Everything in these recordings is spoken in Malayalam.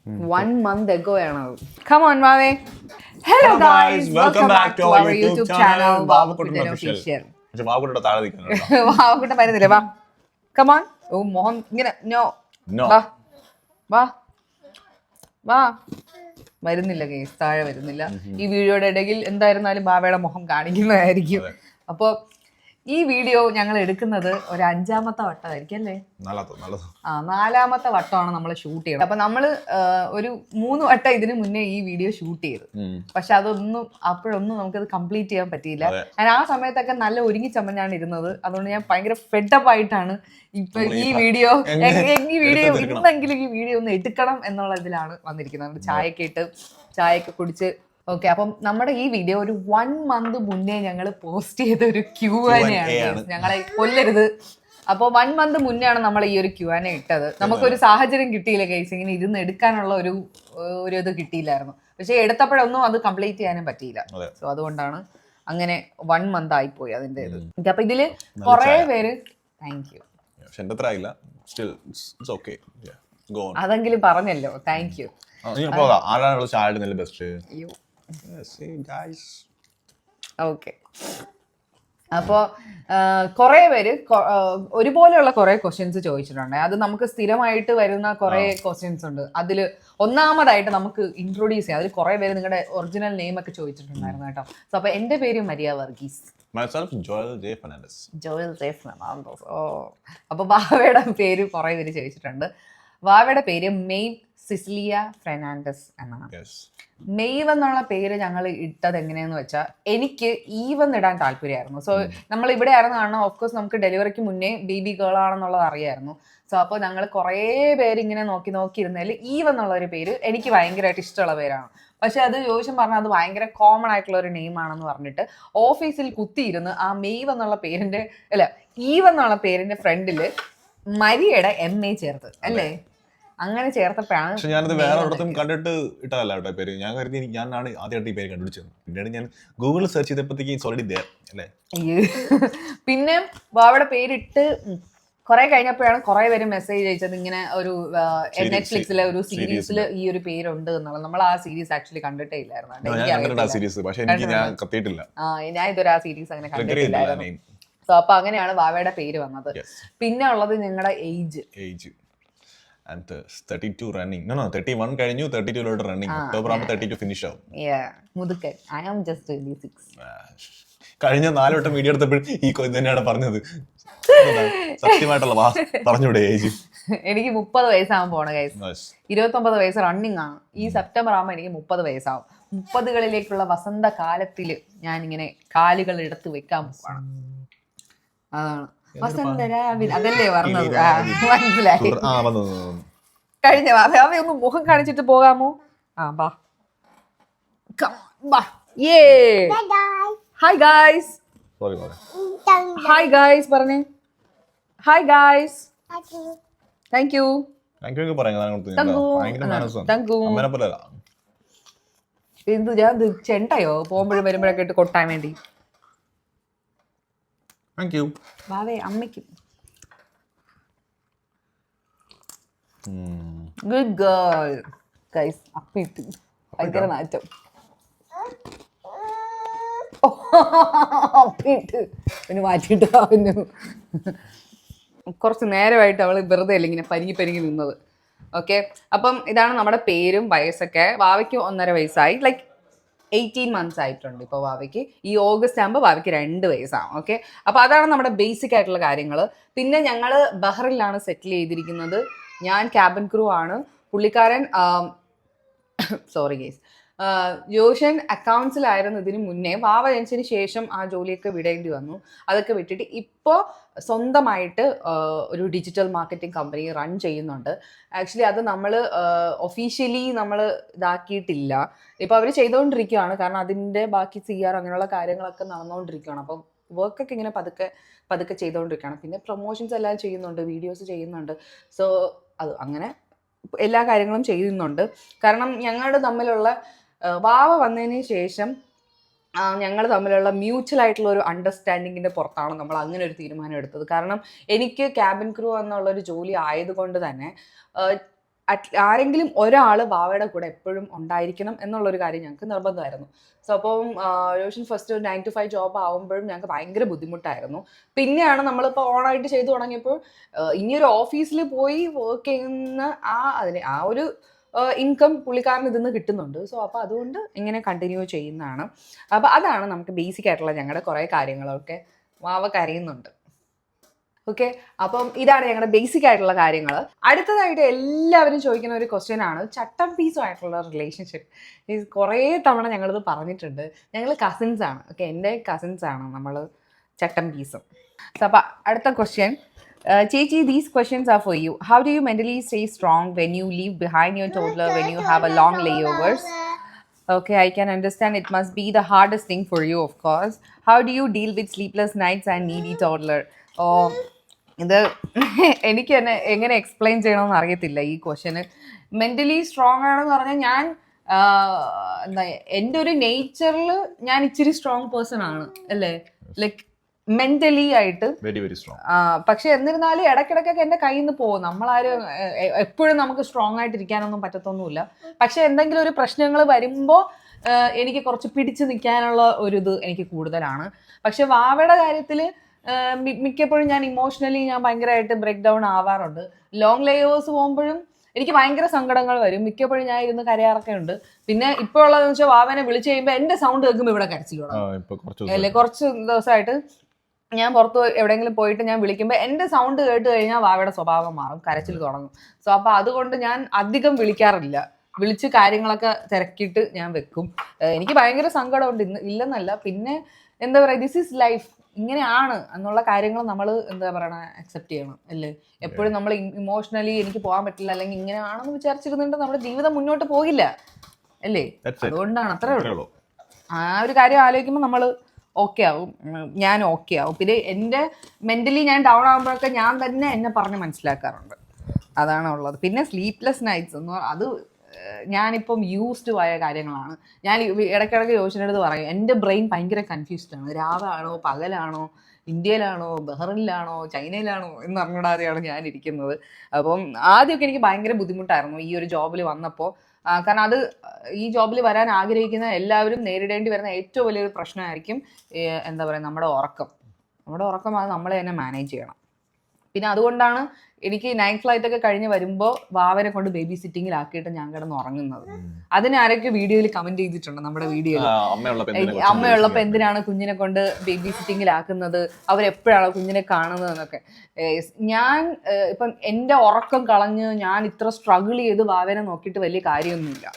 1 month ago ആണത്. Come on, Vave. Hello guys, welcome back to our YouTube channel, Vavukutan Official. വാവുകുട്ട താഴെ നിൽക്കുന്നു. വാവുകുട്ടൻ വരുന്നില്ലേ? വാ. Come on. ഓ മോഹൻ ഇങ്ങനെ നോ. വാ. വാ. വാ. വരുന്നില്ല ഗൈസ്, താഴെ വരുന്നില്ല. ഈ വീഡിയോയുടെ ഇടയിൽ എന്തായിരുന്നാലും ബാവയുടെ മുഖം കാണിക്കുന്നതായിരിക്കും. അപ്പോൾ ഈ വീഡിയോ ഞങ്ങൾ എടുക്കുന്നത് ഒരു 5ാമത്തെ വട്ടമായിരിക്കും അല്ലേ? 4ാമത്തെ വട്ടമാണ് നമ്മൾ ഷൂട്ട് ചെയ്യുന്നത്. അപ്പൊ നമ്മള് ഒരു 3 വട്ടം ഇതിന് മുന്നേ ഈ വീഡിയോ ഷൂട്ട് ചെയ്തു. പക്ഷെ അപ്പോഴൊന്നും നമുക്കത് കംപ്ലീറ്റ് ചെയ്യാൻ പറ്റിയില്ല. ഞാൻ ആ സമയത്തൊക്കെ നല്ല ഒരുങ്ങി ചമ്മഞ്ഞാണ് ഇരുന്നത്. അതുകൊണ്ട് ഞാൻ ഭയങ്കര ഫെഡപ്പ് ആയിട്ടാണ് ഇപ്പൊ ഈ വീഡിയോ ഇന്നെങ്കിലും ഈ വീഡിയോ ഒന്ന് എടുക്കണം എന്നുള്ള ഇതിലാണ് വന്നിരിക്കുന്നത്. ചായയൊക്കെ കുടിച്ച് ഓക്കെ. അപ്പം നമ്മുടെ ഈ വീഡിയോ ഒരു 1 month മുന്നേ ഞങ്ങൾ പോസ്റ്റ് ചെയ്ത ഒരു Q&A ആണ്. ഞങ്ങളെ കൊല്ലരുത്. അപ്പോൾ 1 month മുന്നേ ആണ് നമ്മൾ ഈ ഒരു Q&A ഇട്ടത്. നമുക്കൊരു സാഹചര്യം കിട്ടിയില്ല ഗൈസ്, ഇങ്ങനെ ഇരുന്ന് എടുക്കാനുള്ള ഒരു ഇത് കിട്ടിയില്ലായിരുന്നു. പക്ഷെ എടുത്തപ്പോഴൊന്നും അത് കംപ്ലീറ്റ് ചെയ്യാനും പറ്റിയില്ല. സോ അതുകൊണ്ടാണ് അങ്ങനെ 1 month ആയിപ്പോയി അതിന്റെ ഇത്. അപ്പൊ ഇതില് കുറെ പേര് താങ്ക് യു അതെങ്കിലും പറഞ്ഞല്ലോ, താങ്ക് യു. ഓക്കെ. അപ്പോൾ കുറേ പേര് ഒരുപോലെയുള്ള കുറേ ക്വസ്റ്റ്യൻസ് ചോദിച്ചിട്ടുണ്ട്. അത് നമുക്ക് സ്ഥിരമായിട്ട് വരുന്ന കുറേ ക്വസ്റ്റ്യൻസ് ഉണ്ട്. അതിൽ ഒന്നാമതായിട്ട് നമുക്ക് ഇൻട്രൊഡ്യൂസ് ചെയ്യാം. അതിൽ കുറേ പേര് നിങ്ങളുടെ ഒറിജിനൽ നെയിം ഒക്കെ ചോദിച്ചിട്ടുണ്ടായിരുന്നു കേട്ടോ. സോ അപ്പോൾ എൻ്റെ പേര് മരിയ വർഗീസ്. ജോയൽ ജെ ഫെർണാണ്ടസ്. ഓ, അപ്പോൾ വാവയുടെ പേര് കുറേ പേര് ചോദിച്ചിട്ടുണ്ട്. വാവയുടെ പേര് മെയ്വ് സിസിലിയ ഫെർണാണ്ടസ് എന്നാണ്. മെയ്വ് എന്നുള്ള പേര് ഞങ്ങൾ ഇട്ടത് എങ്ങനെയാന്ന് വെച്ചാൽ എനിക്ക് ഈവെന്ന് ഇടാൻ താല്പര്യമായിരുന്നു. സോ നമ്മൾ ഇവിടെ ആയിരുന്നു കാണണം. ഓഫ്കോഴ്സ് നമുക്ക് ഡെലിവറിക്ക് മുന്നേ ബേബി ഗേൾ ആണെന്നുള്ളത് അറിയായിരുന്നു. സോ അപ്പോൾ ഞങ്ങൾ കുറേ പേര് ഇങ്ങനെ നോക്കി ഇരുന്നതിൽ ഈവ് എന്നുള്ള ഒരു പേര് എനിക്ക് ഭയങ്കരമായിട്ട് ഇഷ്ടമുള്ള പേരാണ്. പക്ഷെ അത് ചോദിച്ചും പറഞ്ഞാൽ അത് ഭയങ്കര കോമൺ ആയിട്ടുള്ള ഒരു നെയിം ആണെന്ന് പറഞ്ഞിട്ട് ഓഫീസിൽ കുത്തിയിരുന്ന് ആ മെയ്വ് എന്നുള്ള പേരിന്റെ ഈവ് എന്നുള്ള പേരിന്റെ ഫ്രണ്ടില് മരിയയുടെ MA ചേർത്ത് അല്ലേ? അങ്ങനെ ചേർത്തപ്പോഴാണ്. പക്ഷെ ഞാനത് വേറെ ഒരിടത്തും കണ്ടിട്ട് ഇട്ടതല്ല കേട്ടോ പേര്. ഞാൻ കരുതി ഞാനാണ് ആദ്യമായിട്ട് ഈ പേര് കണ്ടുപിടിച്ചത്. പിന്നീട് ഞാൻ ഗൂഗിളിൽ സെർച്ച് ചെയ്തപ്പോഴത്തേക്ക് ഓൾറെഡി ദേർ അല്ലേ. പിന്നെ വാവയുടെ പേരിട്ട് കുറെ കഴിഞ്ഞപ്പോഴാണ് കുറെ പേര് മെസ്സേജ് അയച്ചത് ഇങ്ങനെ ഒരു നെറ്റ്ഫ്ലിക്സിലെ ഒരു സീരീസിൽ ഈ ഒരു പേരുണ്ട് എന്നുള്ളത്. നമ്മൾ ആ സീരീസ് ആക്ച്വലി കണ്ടിട്ടേ ഇല്ലായിരുന്നു. ഞാൻ ഇതൊരു ആ സീരീസ് അങ്ങനെ കണ്ടിട്ടില്ലായിരുന്നു. സോ അപ്പൊ അങ്ങനെയാണ് വാവയുടെ പേര് വന്നത്. പിന്നെ ഉള്ളത് നിങ്ങളുടെ ഏജ്. And 32 running. No, 31 കഴിഞ്ഞു, 32 ലോട്ട് റണ്ണിങ്. ഒക്ടോബർ ആകുമ്പോൾ 32 ഫിനിഷ് ആവും. മുതുക്കൻ. I am just 26. കഴിഞ്ഞ 4 വട്ടം വീഡിയോ എടുത്തപ്പോഴും ഈ തന്നെയാണ് പറഞ്ഞത്. സത്യമായിട്ടുള്ള പറഞ്ഞൂടെ ഏജ്? എനിക്ക് 30 വയസ്സാകാൻ പോണ ഗൈസ്. 29 വയസ്സ് റണ്ണിങ് ആണ്. ഈ സെപ്റ്റംബർ ആകുമ്പോൾ എനിക്ക് 30 വയസ്സാവും. 30കളിലേക്കുള്ള വസന്ത കാലത്തില് ഞാൻ ഇങ്ങനെ കാലുകൾ എടുത്ത് വെക്കാൻ പോവാണ്. അതാണ് അതല്ലേ പറഞ്ഞത്. മനസ്സിലായി. കഴിഞ്ഞ അവയൊന്ന് മുഖം കാണിച്ചിട്ട് പോകാമോ? Hi guys. ഹായ് ഗായ്സ് പറഞ്ഞേ. Hi guys. Thank you. എന്തു ഞാൻ ചെണ്ടയോ പോകുമ്പോഴും വരുമ്പോഴൊക്കെ ഇട്ട് കൊട്ടാൻ വേണ്ടി? വാവേ അമ്മയ്ക്കും. Good girl guys. അപ്പിട്ട് ഭയങ്കര നാറ്റം. അപ്പിട്ട് പിന്നെ മാറ്റിയിട്ട് അവന് കുറച്ച് നേരമായിട്ട് അവള് വെറുതെ അല്ല ഇങ്ങനെ പരിങ്ങി നിന്നത്. ഓക്കെ. അപ്പം ഇതാണ് നമ്മുടെ പേരും വയസ്സൊക്കെ. വാവയ്ക്ക് 1.5 വയസ്സായി. ലൈക്ക് 18 months ആയിട്ടുണ്ട് ഇപ്പോൾ വാവയ്ക്ക്. ഈ ഓഗസ്റ്റ് ആകുമ്പോൾ വാവയ്ക്ക് 2 വയസ്സാവും. ഓക്കെ. അപ്പോൾ അതാണ് നമ്മുടെ ബേസിക് ആയിട്ടുള്ള കാര്യങ്ങൾ. പിന്നെ ഞങ്ങൾ ബഹ്റിനിലാണ് സെറ്റിൽ ചെയ്തിരിക്കുന്നത്. ഞാൻ ക്യാബിൻ ക്രൂ ആണ്. പുള്ളിക്കാരൻ സോറി ഗേസ് ജോഷൻ അക്കൗണ്ട്സിലായിരുന്നു ഇതിന് മുന്നേ. വാവ ജനിച്ചതിന് ശേഷം ആ ജോലിയൊക്കെ വിടേണ്ടി വന്നു. അതൊക്കെ വിട്ടിട്ട് ഇപ്പോൾ സ്വന്തമായിട്ട് ഒരു ഡിജിറ്റൽ മാർക്കറ്റിംഗ് കമ്പനി റൺ ചെയ്യുന്നുണ്ട്. ആക്ച്വലി അത് നമ്മൾ ഒഫീഷ്യലി നമ്മൾ ഇതാക്കിയിട്ടില്ല. ഇപ്പോൾ അവർ ചെയ്തുകൊണ്ടിരിക്കുകയാണ്. കാരണം അതിൻ്റെ ബാക്കി CR അങ്ങനെയുള്ള കാര്യങ്ങളൊക്കെ നടന്നുകൊണ്ടിരിക്കുകയാണ്. അപ്പം വർക്കൊക്കെ ഇങ്ങനെ പതുക്കെ ചെയ്തുകൊണ്ടിരിക്കുകയാണ്. പിന്നെ പ്രൊമോഷൻസ് എല്ലാം ചെയ്യുന്നുണ്ട്, വീഡിയോസ് ചെയ്യുന്നുണ്ട്. സോ അത് അങ്ങനെ എല്ലാ കാര്യങ്ങളും ചെയ്യുന്നുണ്ട്. കാരണം ഞങ്ങളുടെ തമ്മിലുള്ള വാവ വന്നതിന് ശേഷം ഞങ്ങൾ തമ്മിലുള്ള മ്യൂച്വൽ ആയിട്ടുള്ള ഒരു അണ്ടർസ്റ്റാൻഡിങ്ങിൻ്റെ പുറത്താണ് നമ്മൾ അങ്ങനെ ഒരു തീരുമാനം എടുത്തത്. കാരണം എനിക്ക് ക്യാബിൻ ക്രൂ എന്നുള്ളൊരു ജോലി ആയതുകൊണ്ട് തന്നെ ആരെങ്കിലും ഒരാൾ വാവയുടെ കൂടെ എപ്പോഴും ഉണ്ടായിരിക്കണം എന്നുള്ളൊരു കാര്യം ഞങ്ങൾക്ക് നിർബന്ധമായിരുന്നു. സോ അപ്പം റോഷൻ ഫസ്റ്റ് 9 to 5 ജോബ് ആകുമ്പോഴും ഞങ്ങൾക്ക് ഭയങ്കര ബുദ്ധിമുട്ടായിരുന്നു. പിന്നെയാണ് നമ്മളിപ്പോൾ ഓണായിട്ട് ചെയ്തു തുടങ്ങിയപ്പോൾ ഇനിയൊരു ഓഫീസിൽ പോയി വർക്ക് ചെയ്യുന്ന ആ ഒരു ഇൻകം പുള്ളിക്കാരന് ഇതിന്ന് കിട്ടുന്നുണ്ട്. സോ അപ്പോൾ അതുകൊണ്ട് ഇങ്ങനെ കണ്ടിന്യൂ ചെയ്യുന്നതാണ്. അപ്പോൾ അതാണ് നമുക്ക് ബേസിക് ആയിട്ടുള്ള ഞങ്ങളുടെ കുറേ കാര്യങ്ങളൊക്കെ. വാവ കരയുന്നുണ്ട്. ഓക്കെ, അപ്പം ഇതാണ് ഞങ്ങളുടെ ബേസിക് ആയിട്ടുള്ള കാര്യങ്ങൾ. അടുത്തതായിട്ട് എല്ലാവരും ചോദിക്കുന്ന ഒരു ക്വസ്റ്റ്യൻ ആണ് ചട്ടം പീസുമായിട്ടുള്ള റിലേഷൻഷിപ്പ്. ഈ കുറേ തവണ ഞങ്ങളിത് പറഞ്ഞിട്ടുണ്ട്. ഞങ്ങൾ കസിൻസ് ആണ്. ഓക്കെ, എൻ്റെ കസിൻസ് ആണ് നമ്മൾ ചട്ടം പീസും. സോ അപ്പം അടുത്ത ക്വസ്റ്റ്യൻ, ചേച്ചി, these questions are for you. How do you mentally stay strong when you leave behind your toddler when you have a long layovers? Okay, I can understand it must be the hardest thing for you, of course. How do you deal with sleepless nights and needy toddler? Oh, ഇത് എനിക്ക് തന്നെ എങ്ങനെ എക്സ്പ്ലെയിൻ ചെയ്യണമെന്ന് അറിയത്തില്ല ഈ ക്വസ്റ്റ്യന്. മെൻ്റലി സ്ട്രോങ് ആണെന്ന് പറഞ്ഞാൽ ഞാൻ എന്താ എൻ്റെ ഒരു നേച്ചറിൽ ഞാൻ ഇച്ചിരി സ്ട്രോങ് പേഴ്സൺ ആണ് അല്ലേ, ലൈക്ക് മെന്റലി ആയിട്ട് വെരി വെരി സ്ട്രോങ്. പക്ഷെ എന്നിരുന്നാലും ഇടയ്ക്കിടയ്ക്കൊക്കെ എൻ്റെ കയ്യിൽ നിന്ന് പോകും. നമ്മളാരും എപ്പോഴും നമുക്ക് സ്ട്രോങ് ആയിട്ടിരിക്കാനൊന്നും പറ്റത്തൊന്നുമില്ല. പക്ഷെ എന്തെങ്കിലും ഒരു പ്രശ്നങ്ങൾ വരുമ്പോൾ എനിക്ക് കുറച്ച് പിടിച്ചു നിൽക്കാനുള്ള ഒരു ഇത് എനിക്ക് കൂടുതലാണ്. പക്ഷെ വാവയുടെ കാര്യത്തിൽ മിക്കപ്പോഴും ഞാൻ ഇമോഷണലി ഞാൻ ഭയങ്കരമായിട്ട് ബ്രേക്ക് ഡൗൺ ആവാറുണ്ട്. ലോങ് ലേയേഴ്സ് പോകുമ്പോഴും എനിക്ക് ഭയങ്കര സങ്കടങ്ങൾ വരും. മിക്കപ്പോഴും ഞാൻ ഇരുന്ന് കരയാറൊക്കെ ഉണ്ട്. പിന്നെ ഇപ്പോൾ ഉള്ളതെന്ന് വെച്ചാൽ വാവനെ വിളിച്ചു കഴിയുമ്പോൾ എൻ്റെ സൗണ്ട് കേൾക്കുമ്പോൾ ഇവിടെ കരച്ചിൽ തുടങ്ങും അല്ലേ. കുറച്ച് ദിവസമായിട്ട് ഞാൻ പുറത്ത് എവിടെയെങ്കിലും പോയിട്ട് ഞാൻ വിളിക്കുമ്പോൾ എൻ്റെ സൗണ്ട് കേട്ട് കഴിഞ്ഞാൽ വാവയുടെ സ്വഭാവം മാറും, കരച്ചിൽ തുടങ്ങും. സോ അപ്പോൾ അതുകൊണ്ട് ഞാൻ അധികം വിളിക്കാറില്ല. വിളിച്ച് കാര്യങ്ങളൊക്കെ തിരക്കിയിട്ട് ഞാൻ വെക്കും. എനിക്ക് ഭയങ്കര സങ്കടമുണ്ട്, ഇല്ലെന്നല്ല. പിന്നെ എന്താ പറയുക, ദിസ് ഈസ് ലൈഫ്, ഇങ്ങനെയാണ് എന്നുള്ള കാര്യങ്ങൾ നമ്മൾ എന്താ പറയണ അക്സെപ്റ്റ് ചെയ്യണം അല്ലേ. എപ്പോഴും നമ്മൾ ഇമോഷണലി എനിക്ക് പോകാൻ പറ്റില്ല അല്ലെങ്കിൽ ഇങ്ങനെയാണെന്ന് വിചാരിച്ചിരുന്നുണ്ട് നമ്മുടെ ജീവിതം മുന്നോട്ട് പോകില്ല അല്ലേ. അതുകൊണ്ടാണ്, അത്രേ ഉള്ളൂ. ആ ഒരു കാര്യം ആലോചിക്കുമ്പോൾ നമ്മൾ ഓക്കെ ആവും, ഞാൻ ഓക്കെ ആവും. പിന്നെ എൻ്റെ മെൻ്റലി ഞാൻ ഡൗൺ ആകുമ്പോഴൊക്കെ ഞാൻ തന്നെ എന്നെ പറഞ്ഞ് മനസ്സിലാക്കാറുണ്ട്. അതാണ് ഉള്ളത്. പിന്നെ സ്ലീപ്ലെസ് നൈറ്റ്സ് എന്ന് അത് ഞാനിപ്പം യൂസ്ഡ് ആയ കാര്യങ്ങളാണ്. ഞാൻ ഇടയ്ക്കിടയ്ക്ക് യോജനടുത്ത് പറയും, എൻ്റെ ബ്രെയിൻ ഭയങ്കര കൺഫ്യൂസ്ഡ് ആണ്. രാവാണോ പകലാണോ, ഇന്ത്യയിലാണോ ബഹ്റിനിലാണോ ചൈനയിലാണോ എന്ന് അറിഞ്ഞൂടാതെയാണ് ഞാൻ ഇരിക്കുന്നത്. അപ്പം ആദ്യമൊക്കെ എനിക്ക് ഭയങ്കര ബുദ്ധിമുട്ടായിരുന്നു ഈ ഒരു ജോബിൽ വന്നപ്പോൾ. കാരണം അത് ഈ ജോബിൽ വരാൻ ആഗ്രഹിക്കുന്ന എല്ലാവരും നേരിടേണ്ടി വരുന്ന ഏറ്റവും വലിയൊരു പ്രശ്നമായിരിക്കും എന്താ പറയുക, നമ്മുടെ ഉറക്കം അത് നമ്മളെ തന്നെ മാനേജ് ചെയ്യണം. പിന്നെ അതുകൊണ്ടാണ് എനിക്ക് നൈറ്റ് ഫ്ലൈറ്റ് ഒക്കെ കഴിഞ്ഞ് വരുമ്പോൾ വാവനെ കൊണ്ട് ബേബി സിറ്റിങ്ങിലാക്കിയിട്ട് ഞാൻ കിടന്ന് ഉറങ്ങുന്നത്. അതിന് ആരൊക്കെ വീഡിയോയിൽ കമന്റ് ചെയ്തിട്ടുണ്ട് നമ്മുടെ വീഡിയോയിൽ, അമ്മയുള്ളപ്പോൾ എന്തിനാണ് കുഞ്ഞിനെ കൊണ്ട് ബേബി സിറ്റിങ്ങിലാക്കുന്നത്, അവരെപ്പോഴാണ് കുഞ്ഞിനെ കാണുന്നത് എന്നൊക്കെ. ഞാൻ ഇപ്പം എൻ്റെ ഉറക്കം കളഞ്ഞ് ഞാൻ ഇത്ര സ്ട്രഗിൾ ചെയ്ത് വാവനെ നോക്കിയിട്ട് വലിയ കാര്യമൊന്നുമില്ല,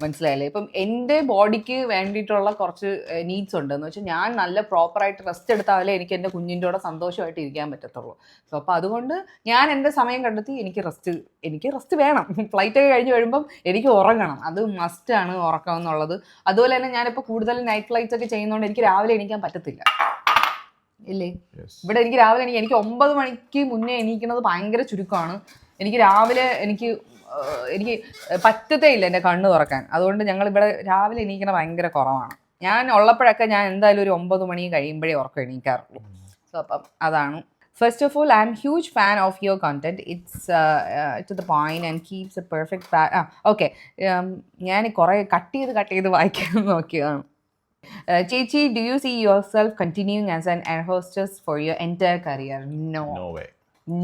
മനസ്സിലായില്ലേ. ഇപ്പം എൻ്റെ ബോഡിക്ക് വേണ്ടിയിട്ടുള്ള കുറച്ച് നീഡ്സ് ഉണ്ട്. എന്ന് വെച്ചാൽ ഞാൻ നല്ല പ്രോപ്പറായിട്ട് റെസ്റ്റ് എടുത്താലേ എനിക്ക് എൻ്റെ കുഞ്ഞിൻ്റെ കൂടെ സന്തോഷമായിട്ട് ഇരിക്കാൻ പറ്റത്തുള്ളൂ. സോ അപ്പോൾ അതുകൊണ്ട് ഞാൻ എൻ്റെ സമയം കണ്ടെത്തി എനിക്ക് റെസ്റ്റ് വേണം. ഫ്ലൈറ്റൊക്കെ കഴിഞ്ഞ് വരുമ്പം എനിക്ക് ഉറങ്ങണം, അത് മസ്റ്റാണ് ഉറക്കം എന്നുള്ളത്. അതുപോലെ തന്നെ ഞാനിപ്പോൾ കൂടുതൽ നൈറ്റ് ഫ്ലൈറ്റ്സ് ഒക്കെ ചെയ്യുന്നതുകൊണ്ട് എനിക്ക് രാവിലെ എണീക്കാൻ പറ്റത്തില്ല ഇല്ലേ. ഇവിടെ എനിക്ക് രാവിലെ എനിക്ക് 9 മണിക്ക് മുന്നേ എണീക്കുന്നത് ഭയങ്കര ചുരുക്കമാണ്. എനിക്ക് രാവിലെ എനിക്ക് പറ്റത്തേ ഇല്ല എൻ്റെ കണ്ണ് തുറക്കാൻ. അതുകൊണ്ട് ഞങ്ങളിവിടെ രാവിലെ എണീക്കണ ഭയങ്കര കുറവാണ്. ഞാൻ ഉള്ളപ്പോഴൊക്കെ ഞാൻ എന്തായാലും ഒരു 9 മണി കഴിയുമ്പോഴേ ഉറക്കം എണീക്കാറുള്ളൂ. സോ അപ്പം അതാണ്. First of all, I am huge fan of your content. It's to the point and keeps a perfect okay. ഞാൻ കുറേ കട്ട് ചെയ്ത് വായിക്കാൻ നോക്കിയതാണ്. ചേച്ചി, do you see yourself continuing as an air hostess for your entire career?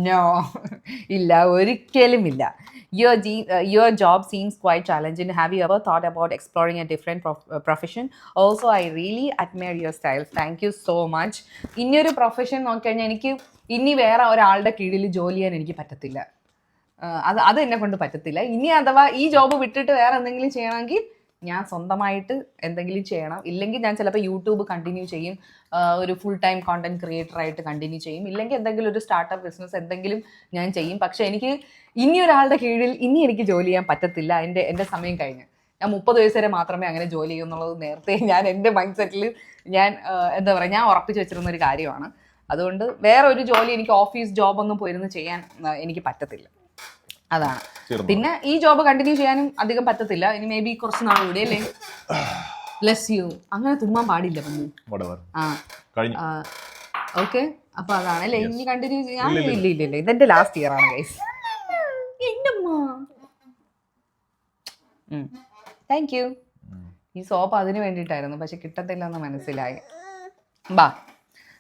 No ഇല്ല, ഒരിക്കലും ഇല്ല. Your job seems quite challenging. Have you ever thought about exploring a different profession? Also, I really admire your style. Thank you so much. ഇനിയൊരു പ്രൊഫഷൻ നോക്കിക്കഴിഞ്ഞാൽ എനിക്ക് ഇനി വേറെ ഒരാളുടെ കീഴിൽ ജോലി ചെയ്യാൻ എനിക്ക് പറ്റത്തില്ല. അത് എന്നെ കൊണ്ട് പറ്റത്തില്ല. ഇനി അഥവാ ഈ ജോബ് വിട്ടിട്ട് വേറെ എന്തെങ്കിലും ചെയ്യണമെങ്കിൽ ഞാൻ സ്വന്തമായിട്ട് എന്തെങ്കിലും ചെയ്യണം. ഇല്ലെങ്കിൽ ഞാൻ ചിലപ്പോൾ യൂട്യൂബ് കണ്ടിന്യൂ ചെയ്യും, ഒരു ഫുൾ ടൈം കോണ്ടന്റ് ക്രിയേറ്ററായിട്ട് കണ്ടിന്യൂ ചെയ്യും. ഇല്ലെങ്കിൽ എന്തെങ്കിലും ഒരു സ്റ്റാർട്ടപ്പ് ബിസിനസ് എന്തെങ്കിലും ഞാൻ ചെയ്യും. പക്ഷെ എനിക്ക് ഇനി ഒരാളുടെ കീഴിൽ ഇനി എനിക്ക് ജോലി ചെയ്യാൻ പറ്റത്തില്ല. എൻ്റെ സമയം കഴിഞ്ഞ് ഞാൻ 30 വയസ്സ് വരെ മാത്രമേ അങ്ങനെ ജോലി ചെയ്യൂ എന്നുള്ളത് നേരത്തെ ഞാൻ എൻ്റെ മൈൻഡ് സെറ്റിൽ ഞാൻ എന്താ പറയുക, ഞാൻ ഉറപ്പിച്ച് വെച്ചിരുന്ന ഒരു കാര്യമാണ്. അതുകൊണ്ട് വേറെ ഒരു ജോലി എനിക്ക് ഓഫീസ് ജോബൊന്നും പോയിരുന്ന് ചെയ്യാൻ എനിക്ക് പറ്റത്തില്ല. അതാണ്. പിന്നെ ഈ ജോബ് കണ്ടിന്യൂ ചെയ്യാനും അധികം പറ്റത്തില്ല. ഇനി മേ ബി കുറച്ച് നാൾ കൂടി അല്ലേ. Bless you. അങ്ങനെ തുമ്മാൻ പാടില്ല പന്നി. ഓക്കെ, അപ്പൊ അതാണ് അല്ലേ. ഇനി കണ്ടിന്യൂ ചെയ്യാൻ ഇല്ല. ഇതെന്റെ ലാസ്റ്റ് ഇയർ ആണ് ഗൈസ്. Thank you. ഈ സോപ്പ് അതിന് വേണ്ടിയിട്ടായിരുന്നു, പക്ഷെ കിട്ടത്തില്ല എന്ന് മനസ്സിലായി. ബാ,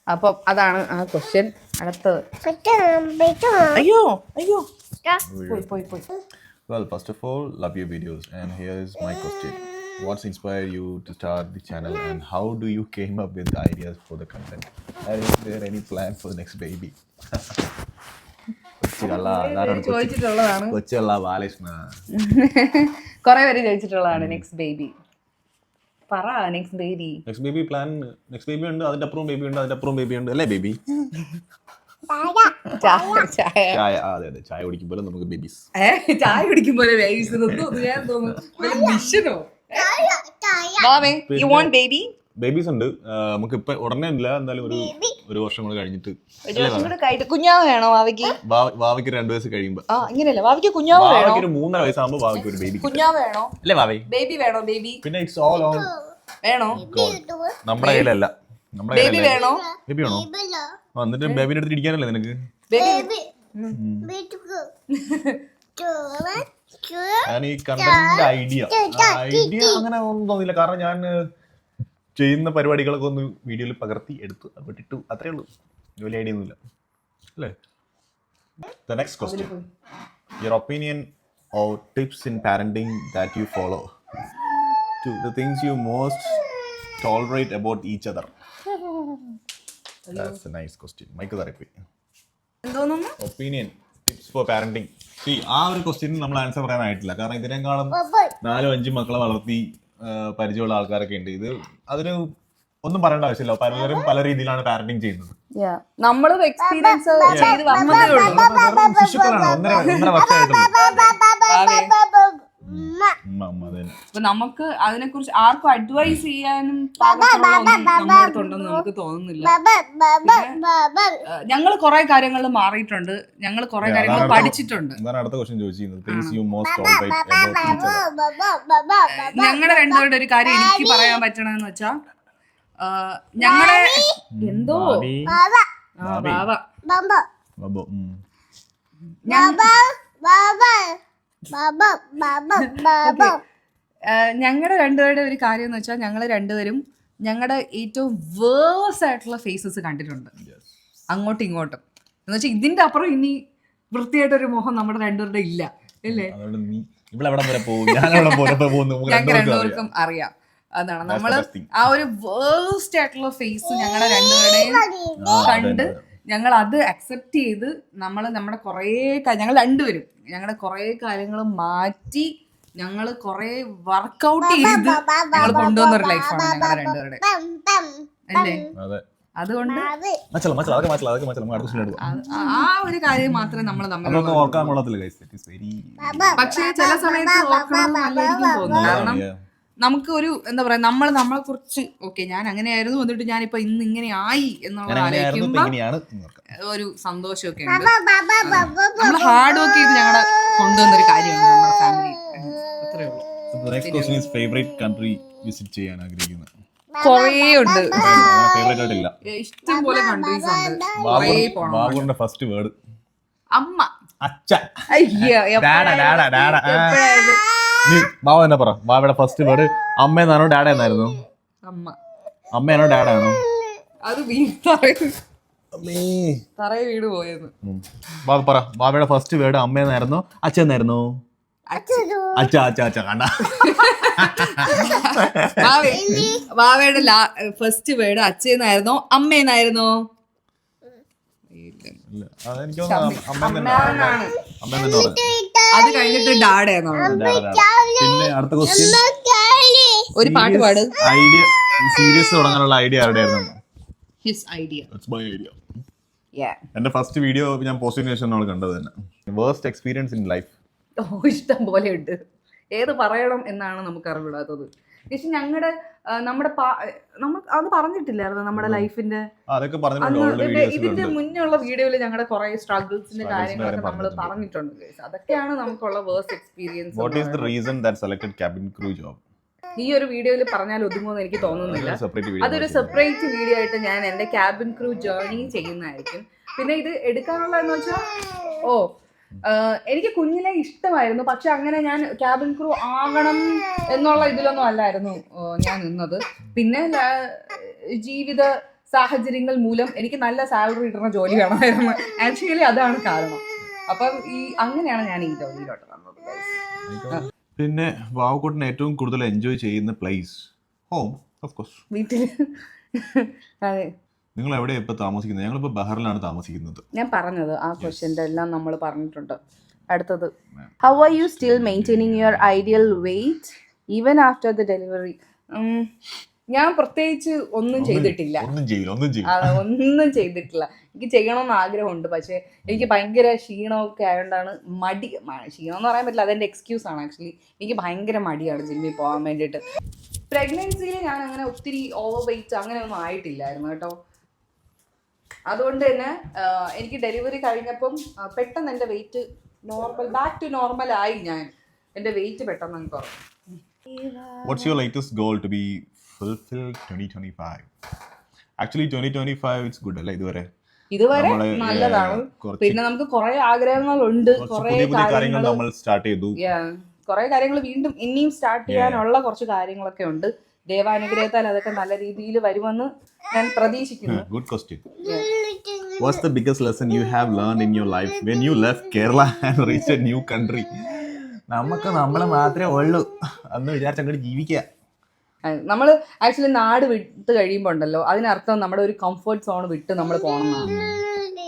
അപ്പം അതാണ് ആ ക്വസ്റ്റ്യൻ. അടുത്തത്. അയ്യോ അയ്യോ, പോയി. Well, first of all, love your videos, and here's my question: what's inspired you to start the channel, and how do you came up with the ideas for the content? Is there any plan for the next baby? ചോദിച്ചിട്ടുള്ളതാണ്. കൊച്ചുള്ള Balakrishna കുറെ പേര് ചോദിച്ചിട്ടുള്ളതാണ് നെക്സ്റ്റ് ബേബി. പറ next baby. Next baby plan, next baby ഉണ്ട്, അതിന്റെ അപ്പുറം ബേബി ഉണ്ട്, അതിന്റെ അപ്പുറം ബേബി ഉണ്ട്, അല്ലേ ബേബി? ചായ, അതെ ചായ കുടിക്കുമ്പോൾ നമുക്ക് ബേബീസ്. ചായ കുടിക്കുമ്പോൾ ബേബീസ് ബേബി. ബേബീസ് ഉണ്ട്, നമുക്ക് ഇപ്പൊ ഉടനെ ഇല്ല, എന്തായാലും ഒരു വർഷം കൂടെ കഴിഞ്ഞിട്ട്. കുഞ്ഞാവ് വേണോ വാവയ്ക്ക്? വാവയ്ക്ക് 2 വയസ്സ് കഴിയുമ്പോ. ഇങ്ങനെയല്ല, വാവയ്ക്ക് കുഞ്ഞാവ് വേണോ? വാവയ്ക്ക് ഒരു 3.5 വയസ്സാകുമ്പോ വാവയ്ക്ക് ഒരു ബേബി കുഞ്ഞാവ് വേണോ? അല്ലേ വാവേ? ബേബി വേണോ? ബേബി പിന്നെ ഇറ്റ്സ് ഓൾ ഓൺ വേണോ? നമ്മുടെ കയ്യിലല്ല. ബേബി വേണോ? ബേബി വേണോ? എന്നിട്ട് ബേബിന്റെ അടുത്ത് ഇരിക്കാനല്ലേ നിനക്ക്? ഞാൻ ഈ കണ്ടന്റ് ഐഡിയ അങ്ങനെ ഒന്നും തോന്നില്ല, കാരണം ഞാൻ ചെയ്യുന്ന പരിപാടികളൊക്കെ ഒന്ന് വീഡിയോയിൽ പകർത്തി എടുത്തു വിട്ടിട്ടു, അത്രേ ഉള്ളൂ. ജോലി ഐഡിയ ഒന്നുമില്ല, അല്ലേ? The next question: your opinion or tips in parenting that you follow, to the things you most tolerate about each other. That's a nice question. Mike therapy. Opinion, tips for parenting. See, ആ ഒരു ക്വസ്റ്റ്യന് നമ്മൾ ആൻസർ പറയാനായിട്ടില്ല, കാരണം ഇതിനേക്കാളും 4-5 മക്കളെ വളർത്തി പരിചയമുള്ള ആൾക്കാരൊക്കെ ഉണ്ട്. ഇത് അതിന് ഒന്നും പറയേണ്ട ആവശ്യമില്ല, പലരും പല രീതിയിലാണ് പാരന്റിങ് ചെയ്യുന്നത്. നമ്മളും എക്സ്പീരിയൻസ് ചെയ്ത് വന്നതേ ഉള്ളൂ. ശിശുക്കളാണ്, 1.5 വർഷമായിട്ടുള്ളൂ. അപ്പൊ നമുക്ക് അതിനെ കുറിച്ച് ആർക്കും അഡ്വൈസ് ചെയ്യാനും നമ്മളടുത്തുണ്ടെന്ന് നമുക്ക് തോന്നുന്നില്ല. ഞങ്ങൾ കുറെ കാര്യങ്ങൾ മാറിയിട്ടുണ്ട്, ഞങ്ങൾ കുറെ കാര്യങ്ങൾ പഠിച്ചിട്ടുണ്ട്. അടുത്ത ക്വസ്റ്റ്യൻ ചോദിച്ചിരുന്നത് ഞങ്ങളുടെ രണ്ടുപേരുടെ ഒരു കാര്യം എനിക്ക് പറയാൻ പറ്റണെന്ന് വെച്ചാ, ഞങ്ങളുടെ എന്തോ ഞങ്ങളുടെ രണ്ടുപേരുടെ ഒരു കാര്യം എന്ന് വെച്ചാൽ, ഞങ്ങൾ രണ്ടുപേരും ഞങ്ങളുടെ ഏറ്റവും വേഴ്സ് ആയിട്ടുള്ള ഫേസസ് കണ്ടിട്ടുണ്ട്, അങ്ങോട്ടും ഇങ്ങോട്ടും. എന്ന് വെച്ചാൽ ഇതിന്റെ അപ്പുറം ഇനി വൃത്തിയായിട്ടൊരു മുഖം നമ്മുടെ രണ്ടുപേരുടെ ഇല്ല, അല്ലേ? ഞങ്ങൾക്ക് രണ്ടുപേർക്കും അറിയാം. അതാണ് നമ്മള് ആ ഒരു വേഴ്സ്റ്റ് ആയിട്ടുള്ള ഫേസ് ഞങ്ങളുടെ രണ്ടുപേരുടെയും കണ്ട് ഞങ്ങൾ അത് അക്സെപ്റ്റ് ചെയ്ത് നമ്മുടെ കുറേ ഞങ്ങൾ രണ്ടുപേരും ഞങ്ങളുടെ കുറേ കാര്യങ്ങൾ മാറ്റി ഞങ്ങൾ കുറേ വർക്കൗട്ട് ചെയ്ത് ഞങ്ങൾ കൊണ്ടുവന്നൊരു ലൈഫാണ് ഞങ്ങളുടെ രണ്ടുപേരുടെ, അല്ലേ? അതുകൊണ്ട് ആ ഒരു കാര്യം മാത്രമേ നമ്മൾ തമ്മിൽ, പക്ഷേ ചില സമയത്ത് ഓർക്കണം നല്ലതായിരിക്കും തോന്നുന്നു. കാരണം നമുക്ക് ഒരു എന്താ പറയാ, നമ്മളെ കുറിച്ച് ഓക്കെ ഞാൻ അങ്ങനെയായിരുന്നു, എന്നിട്ട് ഞാനിപ്പോ ഇന്ന് ഇങ്ങനെ ആയി എന്നുള്ളത് ആലോചിക്കുമ്പോ ഒരു സന്തോഷമൊക്കെ ഉണ്ട്. നമ്മൾ ഹാർഡ് വർക്ക് ചെയ്ത് ഞങ്ങളുടെ കൊണ്ടുവന്നൊരു കാര്യമാണ് നമ്മുടെ ഫാമിലി. അത്രേ ഉള്ളൂ. കുറേ ഉണ്ട്, ഇഷ്ടം പോലെ കൺട്രീസ് ഉണ്ട്. ഫസ്റ്റ് വേർഡ് അമ്മ. ബാവ തന്നെ പറ, ബാവയുടെ ഫസ്റ്റ് വേർഡ് അമ്മയെന്നാണോ ഡാഡ എന്നായിരുന്നു? അമ്മയാണോ ഡാഡാണോ? അത് തറയെ വീട് പോയെന്ന്. ബാബ പറ, ബാവയുടെ ഫസ്റ്റ് വേർഡ് അമ്മയെന്നായിരുന്നു അച്ഛനായിരുന്നു? അച്ഛ കണ്ട. ബാവയുടെ ഫസ്റ്റ് വേർഡ് അച്ഛനായിരുന്നോ അമ്മേന്നായിരുന്നോ? അത് കഴിഞ്ഞിട്ട് പിന്നെ അടുത്ത ക്വസ്റ്റ്യൻ, ഒരു പാട്ട് പാട്. ഐഡിയ സീരീസ് തുടങ്ങാനുള്ള ഐഡിയ ആരുടെയായിരുന്നു? His idea. It's my idea. എന്റെ ഫസ്റ്റ് വീഡിയോ ഞാൻ പോസ്റ്റ് ചെയ്തതിനു ശേഷമാണ് കണ്ടത് തന്നെ. Worst experience in life. ഇഷ്ടം പോലെ ഉണ്ട്, ഏത് പറയണം എന്നാണ് നമുക്ക് അറിവിടാത്തത്. പക്ഷെ നമ്മുടെ നമ്മൾ അത് പറഞ്ഞിട്ടില്ലായിരുന്നു നമ്മുടെ ലൈഫിന്റെ. ഇതിന്റെ മുന്നേ ഉള്ള വീഡിയോയിൽ ഞങ്ങളുടെ കുറെ സ്ട്രഗിൾസിന്റെ കാര്യങ്ങളൊക്കെ നമ്മൾ പറഞ്ഞിട്ടുണ്ട്. അതൊക്കെയാണ് നമുക്കുള്ള worst experience. What is the reason that selected cabin crew job? ഈ ഒരു വീഡിയോയിൽ പറഞ്ഞാൽ ഒതുങ്ങുമെന്ന് എനിക്ക് തോന്നുന്നില്ല. അതൊരു സെപ്പറേറ്റ് വീഡിയോ ആയിട്ട് ഞാൻ എന്റെ ക്യാബിൻ ക്രൂ ജേർണി ചെയ്യുന്നതായിരിക്കും. പിന്നെ ഇത് എടുക്കാനുള്ളതെന്ന് വെച്ചാൽ എനിക്ക് കുഞ്ഞിലെ ഇഷ്ടമായിരുന്നു, പക്ഷെ അങ്ങനെ ഞാൻ ക്യാബിൻ ക്രൂ ആകണം എന്നുള്ള ഇതിലൊന്നും അല്ലായിരുന്നു ഞാൻ നിന്നത്. പിന്നെ ജീവിത സാഹചര്യങ്ങൾ മൂലം എനിക്ക് നല്ല സാലറി കിട്ടുന്ന ജോലി വേണമായിരുന്നു. ആക്ച്വലി അതാണ് കാരണം. അപ്പം അങ്ങനെയാണ് ഞാൻ ഈ ജോലിയിലോട്ട് വന്നത്. പിന്നെ വാവക്കുട്ടൻ ഏറ്റവും കൂടുതൽ എൻജോയ് ചെയ്യുന്ന പ്ലേസ്? Home of course. വീട്ടില്. അതെ. നിങ്ങൾ എവിടെയാണ് ഇപ്പൊ താമസിക്കുന്നത്? ഞങ്ങളിപ്പോ ബഹറിലാണ് താമസിക്കുന്നത്. ഞാൻ പറഞ്ഞത് ആ ക്വസ്റ്റ്യൻ്റെ എല്ലാം നമ്മൾ പറഞ്ഞിട്ടുണ്ട്. അടുത്തത്, how are you still maintaining your ideal wait even after the delivery? ഞാൻ പ്രത്യേകിച്ച് ഒന്നും ചെയ്തിട്ടില്ല. ഒന്നും ചെയ്തിട്ടില്ല. എനിക്ക് ചെയ്യണമെന്ന് ആഗ്രഹമുണ്ട്, പക്ഷേ എനിക്ക് ഭയങ്കര ക്ഷീണമൊക്കെ ആയതുകൊണ്ടാണ് ക്ഷീണം എന്ന് പറയാൻ പറ്റില്ല, അതെൻ്റെ എക്സ്ക്യൂസ് ആണ് ആക്ച്വലി. എനിക്ക് ഭയങ്കര മടിയാണ് ജിമ്മിൽ പോകാൻ വേണ്ടിയിട്ട്. പ്രഗ്നൻസിയിൽ ഞാൻ അങ്ങനെ ഒത്തിരി ഓവർ വെയിറ്റ് അങ്ങനെയൊന്നും ആയിട്ടില്ലായിരുന്നു കേട്ടോ. അതുകൊണ്ട് തന്നെ എനിക്ക് ഡെലിവറി കഴിഞ്ഞപ്പം പെട്ടെന്ന് എൻ്റെ വെയിറ്റ് ബാക്ക് ടു നോർമൽ ആയി. എൻ്റെ വെയിറ്റ് പെട്ടെന്ന് കുറഞ്ഞു. What's your latest goal to be fulfilled 2025? Actually 2025 it's good അല്ലേ? ഇതുവരെ നല്ലതാണ്. പിന്നെ നമുക്ക് കുറെ ആഗ്രഹങ്ങളുണ്ട്, കുറെ കാര്യങ്ങൾ നമ്മൾ സ്റ്റാർട്ട് ചെയ്തു. കുറെ കാര്യങ്ങൾ വീണ്ടും ഇനിയും സ്റ്റാർട്ട് ചെയ്യാനുള്ള കുറച്ച് കാര്യങ്ങളൊക്കെ ഉണ്ട്. ദൈവാനുഗ്രഹത്താൽ അതൊക്കെ നല്ല രീതിയിൽ വരുമെന്ന് ഞാൻ പ്രതീക്ഷിക്കുന്നു. Good question. What's the biggest lesson you have learned in your life when you left Kerala and reached a new country? നമ്മളെ മാത്രമേ ഉള്ളൂ അന്ന് വിചാരിച്ചങ്ങോട്ട് ജീവിക്കുക. നമ്മൾ ആക്ച്വലി നാട് വിട്ട് കഴിയുമ്പോൾ ഉണ്ടല്ലോ, അതിനർത്ഥം നമ്മുടെ ഒരു കംഫർട്ട് സോൺ വിട്ട് നമ്മൾ പോകണമെന്നാണ്.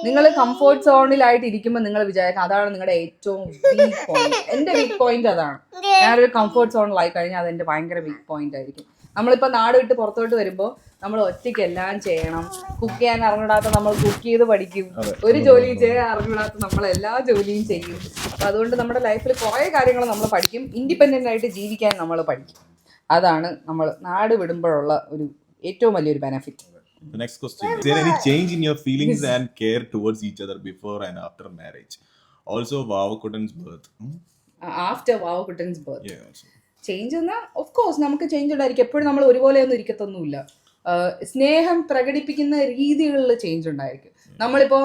നിങ്ങൾ കംഫർട്ട് സോണിലായിട്ട് ഇരിക്കുമ്പോൾ നിങ്ങൾ വിചാരിക്കും അതാണ് നിങ്ങളുടെ ഏറ്റവും വീക്ക് പോയിന്റ്. എൻ്റെ വീക്ക് പോയിന്റ് അതാണ്. ഞാനൊരു കംഫർട്ട് സോണിലായി കഴിഞ്ഞാൽ അതെൻ്റെ ഭയങ്കര വീക്ക് പോയിന്റ് ആയിരിക്കും. നമ്മളിപ്പോൾ നാട് വിട്ട് പുറത്തോട്ട് വരുമ്പോൾ നമ്മൾ ഒറ്റയ്ക്ക് എല്ലാം ചെയ്യണം. കുക്ക് ചെയ്യാൻ അറിഞ്ഞിടാത്ത നമ്മൾ കുക്ക് ചെയ്ത് പഠിക്കും. ഒരു ജോലിയും ചെയ്യാൻ അറിഞ്ഞിടാത്ത നമ്മൾ എല്ലാ ജോലിയും ചെയ്യും. അപ്പം അതുകൊണ്ട് നമ്മുടെ ലൈഫിൽ കുറേ കാര്യങ്ങൾ നമ്മൾ പഠിക്കും. ഇൻഡിപെൻഡൻ്റ് ആയിട്ട് ജീവിക്കാൻ നമ്മൾ പഠിക്കും. അതാണ് നമ്മൾ നാട് വിടുമ്പോഴുള്ള ഒരു ഏറ്റവും വലിയൊരു benefit. The next question. Is there any change in your feelings and care towards each other before and after marriage? Also, Vavakuttan's birth. After Vavakuttan's birth. Yeah, also. Change എന്നാൽ ഓഫ് കോഴ്സ് നമുക്ക് ചേഞ്ച് ഉണ്ടായിരിക്കും. എപ്പോഴും നമ്മൾ ഒരുപോലെയൊന്നും ഇരിക്കത്തൊന്നുമില്ല. സ്നേഹം പ്രകടിപ്പിക്കുന്ന രീതികളിൽ ചേഞ്ച് ഉണ്ടായിരിക്കും. നമ്മളിപ്പോൾ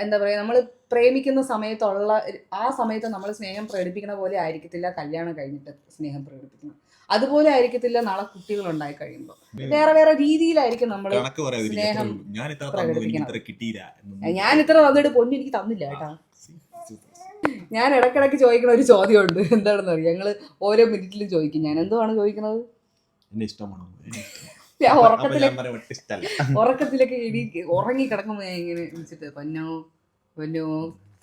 എന്താ പറയുക, നമ്മൾ പ്രേമിക്കുന്ന സമയത്തുള്ള ആ സമയത്ത് നമ്മൾ സ്നേഹം പ്രകടിപ്പിക്കുന്ന പോലെ ആയിരിക്കത്തില്ല കല്യാണം കഴിഞ്ഞിട്ട് സ്നേഹം പ്രകടിപ്പിക്കുന്നത്. അതുപോലെ ആയിരിക്കത്തില്ല നാളെ കുട്ടികൾ ഉണ്ടായി കഴിയുമ്പോൾ. വേറെ വേറെ രീതിയിലായിരിക്കും നമ്മൾ സ്നേഹം പ്രകടിപ്പിക്കുന്നത്. ഞാൻ ഇത്ര തന്നിട്ട് പൊന്നു എനിക്ക് തന്നില്ല കേട്ടാ. ഞാൻ ഇടയ്ക്കിടയ്ക്ക് ചോദിക്കുന്ന ഒരു ചോദ്യമുണ്ട്, എന്താണെന്ന് അറിയാം. ഞങ്ങൾ ഓരോ മിനിറ്റിലും ചോദിക്കും. ഞാൻ എന്തുവാണ് ചോദിക്കുന്നത്? ഉറക്കത്തിലൊക്കെ ഉറങ്ങി കിടക്കുമ്പോൾ ഞാൻ ഇങ്ങനെ വിളിച്ചിട്ട് പൊന്നോ പൊന്നോ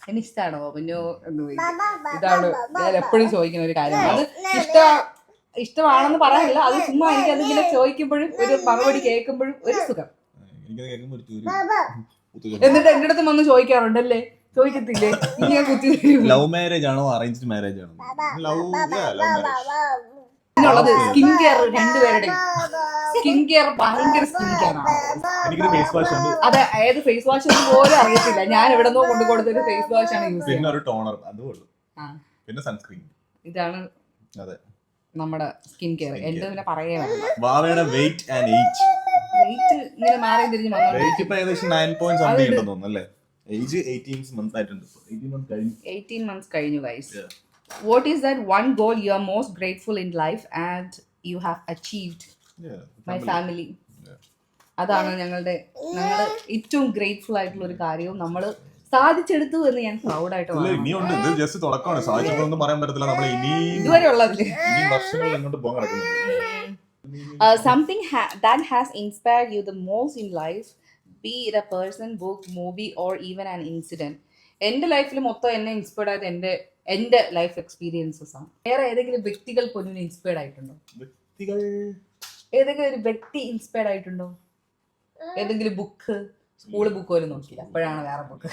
എന്നെ ഇഷ്ടമാണോ പൊന്നോ എന്ന് ചോദിക്കും. ഇതാണ് ഞാൻ എപ്പോഴും ചോദിക്കുന്ന ഒരു കാര്യം. അത് ഇഷ്ടമാണെന്ന് പറയാനില്ല, അത് ചുമ്മാ എനിക്ക് അതിങ്ങനെ ചോദിക്കുമ്പോഴും ഒരു മറുപടി കേൾക്കുമ്പോഴും ഒരു സുഖം. എന്നിട്ട് എന്റെ അടുത്ത് വന്ന് ചോദിക്കാറുണ്ടല്ലേ? ചോദിക്കത്തില്ലേ? ലവ് മാരേജ് ആണോ അറേഞ്ച്ഡ് മാരേജ് ആണോ? പിന്നുള്ളത് സ്കിൻ കെയർ. രണ്ടുപേരുടെ സ്കിൻ കെയർ ഭയങ്കര സ്കിൻ കെയർ ആണ്. അതെ, ഏത് ഫേസ് വാഷ് പോലും അറിയത്തില്ല. ഞാൻ എവിടെ നിന്നോ കൊണ്ടു കൊടുത്തൊരു ഫേസ് വാഷ് ആണ് യൂസ് ചെയ്യുന്നത്. ഇതാണ് നമ്മുടെ സ്കിൻ കെയർ. എന്ത് പിന്നെ പറയാ. വെയിറ്റ് ഇങ്ങനെ മാറി തിരിഞ്ഞ് വന്നു. Age 18 months ആയിട്ടുണ്ട്. 18 months കഴിഞ്ഞു guys. What is that one goal you are most grateful in life and you have achieved? My family. അതാണ് ഞങ്ങൾ ഏറ്റവും ഗ്രേറ്റ്ഫുൾ ആയിട്ടുള്ള ഒരു കാര്യവും നമ്മൾ സാധിച്ചെടുത്തു എന്ന് ഞാൻ പ്രൗഡായിട്ട് ഇതുവരെ ഉള്ളതില്. Something that has inspired you the most in life, be it a person, book, movie or even an incident. എൻ്റെ ലൈഫിൽ മൊത്തം എന്നെ ഇൻസ്പയർഡ് ആയത് എൻ്റെ ലൈഫ് എക്സ്പീരിയൻസസ് ആണ്. വേറെ ഏതെങ്കിലും വ്യക്തികൾ പൊന്നിന് ഇൻസ്പയർഡ് ആയിട്ടുണ്ടോ? ഏതെങ്കിലും ഒരു വ്യക്തി ഇൻസ്പയർഡ് ആയിട്ടുണ്ടോ? ഏതെങ്കിലും ബുക്ക്? സ്കൂൾ ബുക്ക് പോലും നോക്കില്ല, അപ്പോഴാണ് വേറെ ബുക്ക്.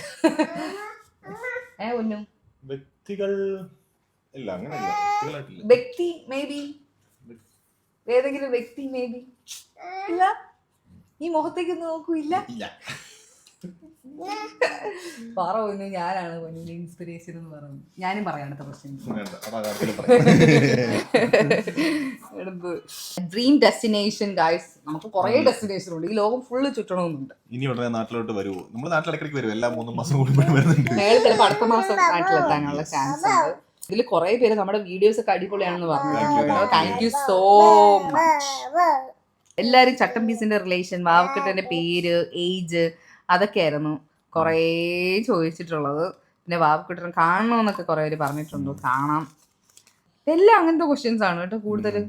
പൊന്നു വ്യക്തി മേ ബി, ഏതെങ്കിലും വ്യക്തി മേ ബി. ഇല്ല, ഈ മുഖത്തേക്ക് നോക്കൂല്ല. പറ പൊന്നു, ഞാനാണ് പൊന്നിന്റെ ഇൻസ്പിറേഷൻ എന്ന് പറഞ്ഞു. ഞാനും പറയാം അടുത്ത ക്വസ്റ്റ്യൻ. ഡ്രീം ഡെസ്റ്റിനേഷൻ ഗൈസ്, നമുക്ക് കുറെ ഡെസ്റ്റിനേഷൻ ഉണ്ട്, ഈ ലോകം ഫുള്ള് ചുറ്റണമെന്നുണ്ട്. ഇനി ഉടനെ നാട്ടിലോട്ട് വരുമോ? നമ്മൾ നാട്ടിലിടയ്ക്ക് വരും, എല്ലാ 3 മാസം കൂടി വരുന്നുണ്ട്. മേളിൽ ചിലപ്പോൾ അടുത്ത മാസം നാട്ടിലെത്താനുള്ള ചാൻസ് ഉണ്ട്. ഇതിൽ കുറെ പേര് നമ്മുടെ വീഡിയോസ് ഒക്കെ അടിപൊളിയാണെന്ന് പറഞ്ഞു. Thank you so much. എല്ലാരും ചട്ടം പീസിന്റെ റിലേഷൻ, വാവക്കെട്ടന്റെ പേര്, ഏജ്, അതൊക്കെയായിരുന്നു കുറേ ചോദിച്ചിട്ടുള്ളത്. പിന്നെ വാവക്കെട്ടൻ കാണണമെന്നൊക്കെ കുറെ പേര് പറഞ്ഞിട്ടുണ്ട്. കാണാം. എല്ലാം അങ്ങനത്തെ ക്വസ്റ്റ്യൻസ് ആണ് കേട്ടോ കൂടുതലും.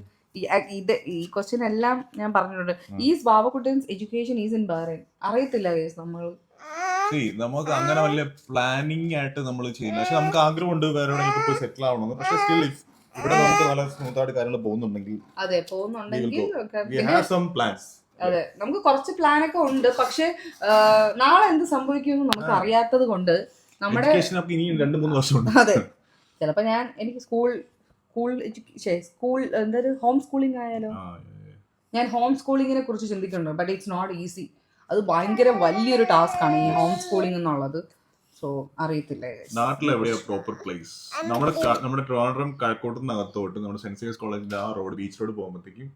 ഈ ക്വസ്റ്റ്യൻ എല്ലാം ഞാൻ പറഞ്ഞിട്ടുണ്ട്. ഈസ് വാവക്കുട്ടൻസ് എഡ്യൂക്കേഷൻ ഈസ് ഇൻ ബഹ്റൈൻ? അറിയത്തില്ല കേസ്. നമുക്ക് അങ്ങനെ വലിയ പ്ലാനിങ് ആയിട്ട് നമ്മൾ ചെയ്യുന്നത്. പക്ഷെ നമുക്ക് ആഗ്രഹമുണ്ട് വേറെ എവിടെയെങ്കിലും പോയി സെറ്റിൽ ആവണമെന്ന്. പക്ഷെ സ്റ്റിൽ ഇവിടെ നമുക്ക് നല്ല സ്മൂത്ത് ആയിട്ട് കാര്യങ്ങൾ പോകുന്നുണ്ടെങ്കിൽ അതെ, നമുക്ക് കുറച്ച് പ്ലാനൊക്കെ ഉണ്ട്. പക്ഷെ നാളെ എന്ത് സംഭവിക്കുമെന്ന് നമുക്ക് അറിയാത്തത് കൊണ്ട് നമ്മുടെ അതെ, ചിലപ്പോ എനിക്ക് സ്കൂൾ എന്തൊരു ഹോം സ്കൂളിംഗ് ആയാലോ. ഞാൻ ഹോം സ്കൂളിങ്ങിനെ കുറിച്ച് ചിന്തിക്കുന്നുണ്ട്. But it's not easy. അത് ഭയങ്കര വലിയൊരു ടാസ്ക് ആണ് ഈ ഹോം സ്കൂളിംഗ് എന്നുള്ളത്. സോ അറിയത്തില്ല നാട്ടിൽ എവിടെയാ പ്രോപ്പർ പ്ലേസ്. നമ്മുടെ ട്രിവാൻഡ്രം കഴക്കൂട്ടിനകത്തോട്ട് നമ്മുടെ സെന്റ് സേവിയേഴ്സ് കോളേജിന്റെ ആ റോഡ്, ബീച്ച് റോഡ് പോകുമ്പോഴത്തേക്കും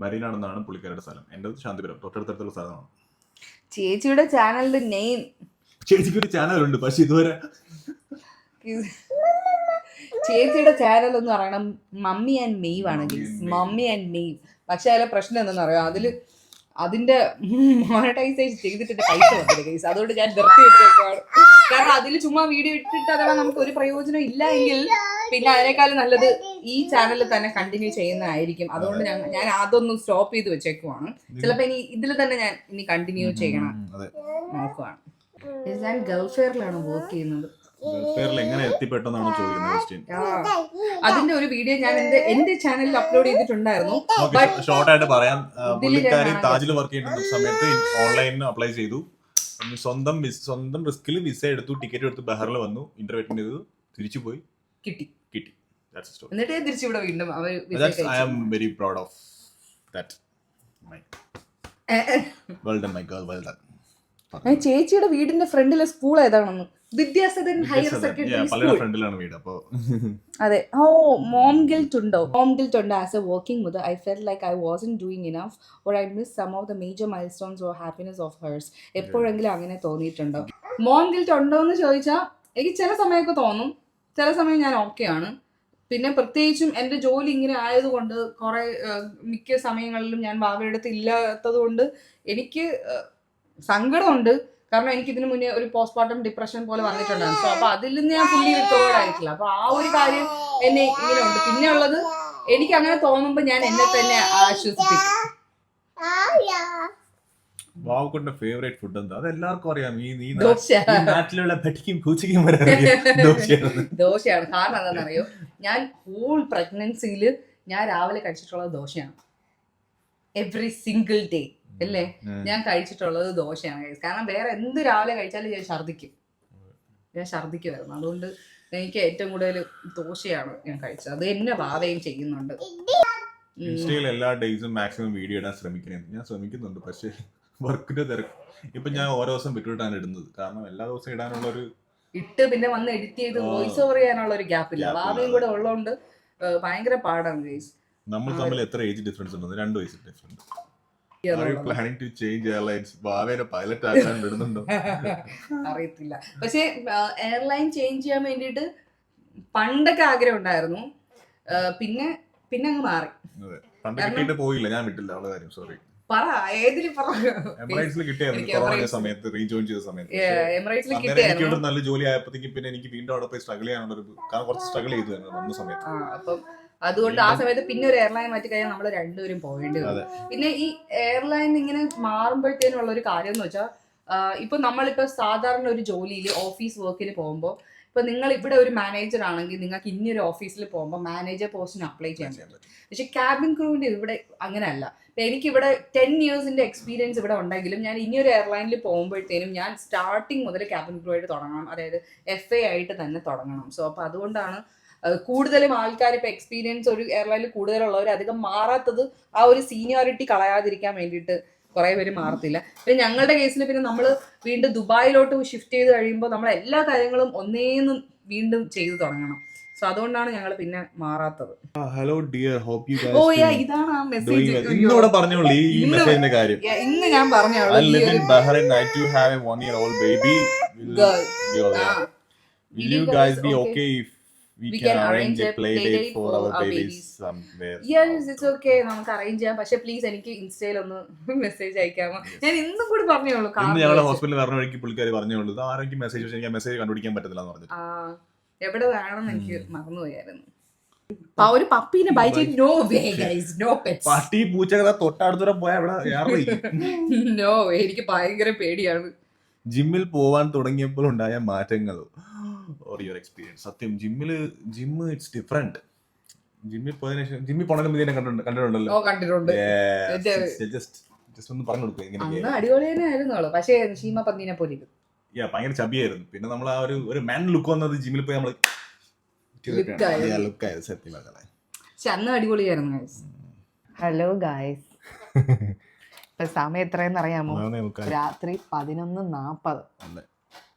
മരീനാണെന്നാണ് പുള്ളിക്കാരുടെ സ്ഥലം. എൻ്റെ ശാന്തിപുരം തൊട്ടടുത്തുള്ള സ്ഥലമാണ്. ചേച്ചിയുടെ ചാനലിന്റെ നെയിം, ചേച്ചിക്ക് ഒരു ചാനലുണ്ട് പക്ഷെ ഇതുവരെ ചേച്ചിയുടെ ചാനൽ എന്ന് പറയണം മമ്മി ആൻഡ് മെയ്വ് ആണ്. Mummy and Maeve. പക്ഷെ അതിലെ പ്രശ്നം എന്താണെന്ന് അറിയാം, അതിന്റെ മോണിറ്റൈസേഷൻ ചെയ്തിട്ട് പൈസ വന്നില്ല കേസ്. അതുകൊണ്ട് ഞാൻ നിർത്തി വെച്ചേക്കാണ്. കാരണം അതിൽ ചുമ്മാ വീഡിയോ ഇട്ടിട്ട് അഥവാ നമുക്ക് ഒരു പ്രയോജനം ഇല്ല എങ്കിൽ പിന്നെ അതിനേക്കാളും നല്ലത് ഈ ചാനലിൽ തന്നെ കണ്ടിന്യൂ ചെയ്യുന്നതായിരിക്കും. അതുകൊണ്ട് ഞാൻ അതൊന്നും സ്റ്റോപ്പ് ചെയ്ത് വെച്ചേക്കുവാണ്. ചിലപ്പോ ഇതിൽ തന്നെ ഞാൻ ഇനി കണ്ടിന്യൂ ചെയ്യണം നോക്കുവാണ്. ഞാൻ ഗൾഫ് ഫെയറിലാണ് വർക്ക് ചെയ്യുന്നത്. അതിന്റെ ഒരു വീഡിയോ ഞാൻ എന്റെ ചാനലിൽ അപ്ലോഡ് ചെയ്തിട്ടുണ്ടായിരുന്നു. ഷോർട്ടായിട്ട് പറയാം, പുള്ളിക്കാരി താജിൽ വർക്ക് ചെയ്യുന്ന സമയത്ത് ഓൺലൈനിൽ അപ്ലൈ ചെയ്തു. സ്വന്തം റിസ്കിൽ വിസ എടുത്തു, ടിക്കറ്റ് എടുത്ത് ബഹറിൽ വന്നു, ഇന്റർവ്യൂ അറ്റൻഡ് ചെയ്തു, തിരിച്ചു പോയി, കിട്ടി. എന്നിട്ട് തിരിച്ചു ഇവിടെ വീണ്ടും I am very proud of that. Well done my girl, well done. ചേച്ചിയുടെ വീടിന്റെ ഫ്രണ്ടിലെ സ്കൂൾ ഏതാണെന്ന്? Vidyasadan higher secondary school. അതെ. ഓ, മോം ഗിൽറ്റ് ഉണ്ടോ? മോം ഗിൽറ്റ് ഉണ്ട്. As a working mother I felt like I wasn't doing enough or I miss some of the major milestones or happiness of hers. എപ്പോഴെങ്കിലും അങ്ങനെ തോന്നിയിട്ടുണ്ടോ? മോം ഗിൽറ്റ് ഉണ്ടോ എന്ന് ചോദിച്ചാൽ എനിക്ക് ചില സമയമൊക്കെ തോന്നും, ചില സമയം ഞാൻ ഓക്കെയാണ്. പിന്നെ പ്രത്യേകിച്ചും എൻ്റെ ജോലി ഇങ്ങനെ ആയതുകൊണ്ട് കുറെ മിക്ക സമയങ്ങളിലും ഞാൻ വാവയുടെ അടുത്ത് ഇല്ലാത്തത് കൊണ്ട് എനിക്ക് സങ്കടമുണ്ട്. കാരണം എനിക്ക് ഇതിനു മുന്നേ ഒരു പോസ്റ്റ്മോർട്ടം ഡിപ്രഷൻ പോലെ വന്നിട്ടുണ്ടായിരുന്നു. സോ അപ്പൊ അതിൽ നിന്ന് ഞാൻ ഫുള്ളി റിക്കവേർഡ് ആയിട്ടില്ല. അപ്പൊ ആ ഒരു കാര്യം എന്നെ ഇങ്ങനെ ഉണ്ട്. പിന്നെ ഉള്ളത്, എനിക്ക് അങ്ങനെ തോന്നുമ്പോ ഞാൻ എന്നെ തന്നെ ആശ്വസിപ്പിക്കും. വാവക്കുട്ടിന്റെ ഫേവറേറ്റ് ഫുഡ് എന്താ? അത് എല്ലാവർക്കും അറിയാം. ദോശയാണ്. കാരണം എന്താണെന്നറിയോ, ഞാൻ ഹോൾ പ്രഗ്നൻസിയിൽ ഞാൻ രാവിലെ കഴിച്ചിട്ടുള്ളത് ദോശയാണ്. എവറി സിംഗിൾ ഡേ അല്ലേ ഞാൻ കഴിച്ചിട്ടുള്ളത് ദോശയാണ്. കാരണം വേറെ എന്ത് രാവിലെ കഴിച്ചാലും ഞാൻ ഛർദിക്കുമായിരുന്നു. അതുകൊണ്ട് എനിക്ക് ഏറ്റവും കൂടുതൽ ദോശയാണ് ഞാൻ കഴിച്ചത്. അത് എന്നെ വാവയും ചെയ്യുന്നുണ്ട്. ഇൻസ്റ്റയിൽ എല്ലാ ഡേയ്സും മാക്സിമം വീഡിയോ ഇടാൻ ഞാൻ ശ്രമിക്കുന്നുണ്ട്. പക്ഷേ വർക്കിന്റെ തിരക്ക്. ഇപ്പൊ ഞാൻ ഓരോ ദിവസം വിട്ടുവിട്ടാണ് ഇടുന്നത്. കാരണം എല്ലാ ദിവസവും ഇടാനുള്ള ഒരു പിന്നെ വന്ന് എഡിറ്റ് ചെയ്ത് വോയിസ് ഓവർ ചെയ്യാനുള്ള ഒരു ഗ്യാപ്പില്ല. വാവയും കൂടെ ഉള്ളതുകൊണ്ട് ഭയങ്കര പാടാണ് ഗൈസ്. നമ്മൾ തമ്മിൽ എത്ര ഏജ് ഡിഫറൻസ് ഉണ്ട്? 2 വയസ്സ് difference. Planning to change airlines? ഭാവിയെ പൈലറ്റ് ആക്കാൻ വിടുന്നുണ്ടോ? അറിയത്തില്ല. പക്ഷെ എയർലൈൻ ചേഞ്ച് ചെയ്യാൻ വേണ്ടിയിട്ട് പണ്ടൊക്കെ ആഗ്രഹം ഉണ്ടായിരുന്നു. പിന്നെ അങ്ങ് മാറി. പണ്ട് പോയില്ല, ഞാൻ വിട്ടില്ല. അവളെ കാര്യം സോറി. എമിറേറ്റ്സിൽ കിട്ടിയായിരുന്നു സമയത്ത്, റീജോയിൻ ചെയ്ത സമയത്ത് നല്ല ജോലി ആയപ്പോഴത്തേക്കും പിന്നെ എനിക്ക് വീണ്ടും അവിടെ പോയി സ്ട്രഗിൾ ചെയ്യാനുള്ള കുറച്ച് സ്ട്രഗിൾ ചെയ്തു വന്ന സമയത്ത്. അപ്പം അതുകൊണ്ട് ആ സമയത്ത് പിന്നെ ഒരു എയർലൈൻ മാറ്റി കഴിഞ്ഞാൽ നമ്മൾ രണ്ടുപേരും പോകേണ്ടി വരും. പിന്നെ ഈ എയർലൈൻ ഇങ്ങനെ മാറുമ്പോഴത്തേനുള്ള ഒരു കാര്യം എന്ന് വെച്ചാൽ, ഇപ്പൊ നമ്മളിപ്പോ സാധാരണ ഒരു ജോലിയിൽ ഓഫീസ് വർക്കിന് പോകുമ്പോൾ, ഇപ്പൊ നിങ്ങൾ ഇവിടെ ഒരു മാനേജർ ആണെങ്കിൽ നിങ്ങൾക്ക് ഇനിയൊരു ഓഫീസിൽ പോകുമ്പോൾ മാനേജർ പോസ്റ്റിന് അപ്ലൈ ചെയ്യാൻ പറ്റും. പക്ഷെ ക്യാബിൻ ക്രൂവിന്റെ ഇവിടെ അങ്ങനെയല്ല. എനിക്കിവിടെ 10 yearsന്റെ എക്സ്പീരിയൻസ് ഇവിടെ ഉണ്ടെങ്കിലും ഞാൻ ഇനിയൊരു എയർലൈനിൽ പോകുമ്പോഴത്തേനും ഞാൻ സ്റ്റാർട്ടിങ് മുതൽ ക്യാബിൻ ക്രൂ ആയിട്ട് തുടങ്ങണം. അതായത് FA ആയിട്ട് തന്നെ തുടങ്ങണം. സോ അപ്പൊ അതുകൊണ്ടാണ് കൂടുതലും ആൾക്കാർ ഇപ്പൊ എക്സ്പീരിയൻസ് ഒരു എയർലൈനിൽ കൂടുതലുള്ളവർ അധികം മാറാത്തത്. ആ ഒരു സീനിയോറിറ്റി കളയാതിരിക്കാൻ വേണ്ടിയിട്ട് കുറെ പേര് മാറത്തില്ല. പിന്നെ ഞങ്ങളുടെ കേസിൽ പിന്നെ നമ്മൾ വീണ്ടും ദുബായിലോട്ട് ഷിഫ്റ്റ് ചെയ്ത് കഴിയുമ്പോൾ നമ്മൾ എല്ലാ കാര്യങ്ങളും ഒന്നേന്നും വീണ്ടും ചെയ്തു തുടങ്ങണം. സോ അതുകൊണ്ടാണ് ഞങ്ങൾ പിന്നെ മാറാത്തത്. ഹലോ ഡിയർ, ഹോപ്പ് യു ഓ യാ, ഇതാണ് ആ മെസ്സേജ്. ഇന്നിവിടെ പറഞ്ഞോളൂ ഈ മെസ്സേജിന്റെ കാര്യം. ഇന്ന് ഞാൻ പറഞ്ഞോളൂ. I live in Bahrain. I too have a 1-year-old baby. Girl. Yeah. Will you guys be okay if we can arrange a play date for our babies somewhere? Yes, it's okay. നമുക്ക് അറേഞ്ച് ചെയ്യാം. പക്ഷെ പ്ലീസ് എനിക്ക് ഇൻസ്റ്റയിൽ ഒന്ന് മെസ്സേജ് അയക്കാമോ? ഞാൻ ഇന്നും കൂടി പറഞ്ഞോളൂ. ഇന്ന് ഞങ്ങളുടെ ഹോസ്പിറ്റലിൽ പറഞ്ഞ വഴിക്ക് പുള്ളിക്കാരി പറഞ്ഞോളൂ ആരെങ്കിലും മെസ്സേജ് വെച്ചാൽ എനിക്ക് മെസ്സേജ് കണ്ടുപിടിക്കാൻ പറ്റത്തില്ല എന്ന് പറഞ്ഞു. എവിടെ വേണമെന്ന് എനിക്ക് മറന്നുപോയായിരുന്നു. ഒരു പപ്പീനെ ബൈ ചെയ്ത് no way guys, no pets. പട്ടി പൂച്ചകളെ തൊട്ടടുത്തൂടെ പോയാൽ നോ വേ, എനിക്ക് ഭയങ്കര പേടിയാണ്. ജിമ്മിൽ പോവാൻ തുടങ്ങിയപ്പോൾ ഉണ്ടായ മാറ്റങ്ങൾ ഓർ യുവർ എക്സ്പീരിയൻസ്. സത്യം ജിമ്മ് ഇറ്റ്സ് ഡിഫറെന്റ്. ജിമ്മിൽ പോണതിന് മുന്നേ കണ്ടിട്ടുണ്ടല്ലോ. കണ്ടിട്ടുണ്ട്. ജസ്റ്റ് ഒന്ന് പറഞ്ഞു കൊടുക്കും. അടിപൊളി തന്നെ ആയിരുന്നു. പക്ഷേ ഷീമ പന്നീനെ പോലെ ഭയങ്കര ചബിയായിരുന്നു. പിന്നെ നമ്മൾ ആ ഒരു മാൻ ലുക്ക് വന്നത് ജിമ്മിൽ പോയി നമ്മള് സത്യം പറഞ്ഞത്. പക്ഷെ അന്ന് അടിപൊളിയായിരുന്നു ഗൈസ്. ഹലോ ഗൈസ്, ഇപ്പൊ സമയം എത്രയെന്ന് അറിയാമോ? രാത്രി 11:40.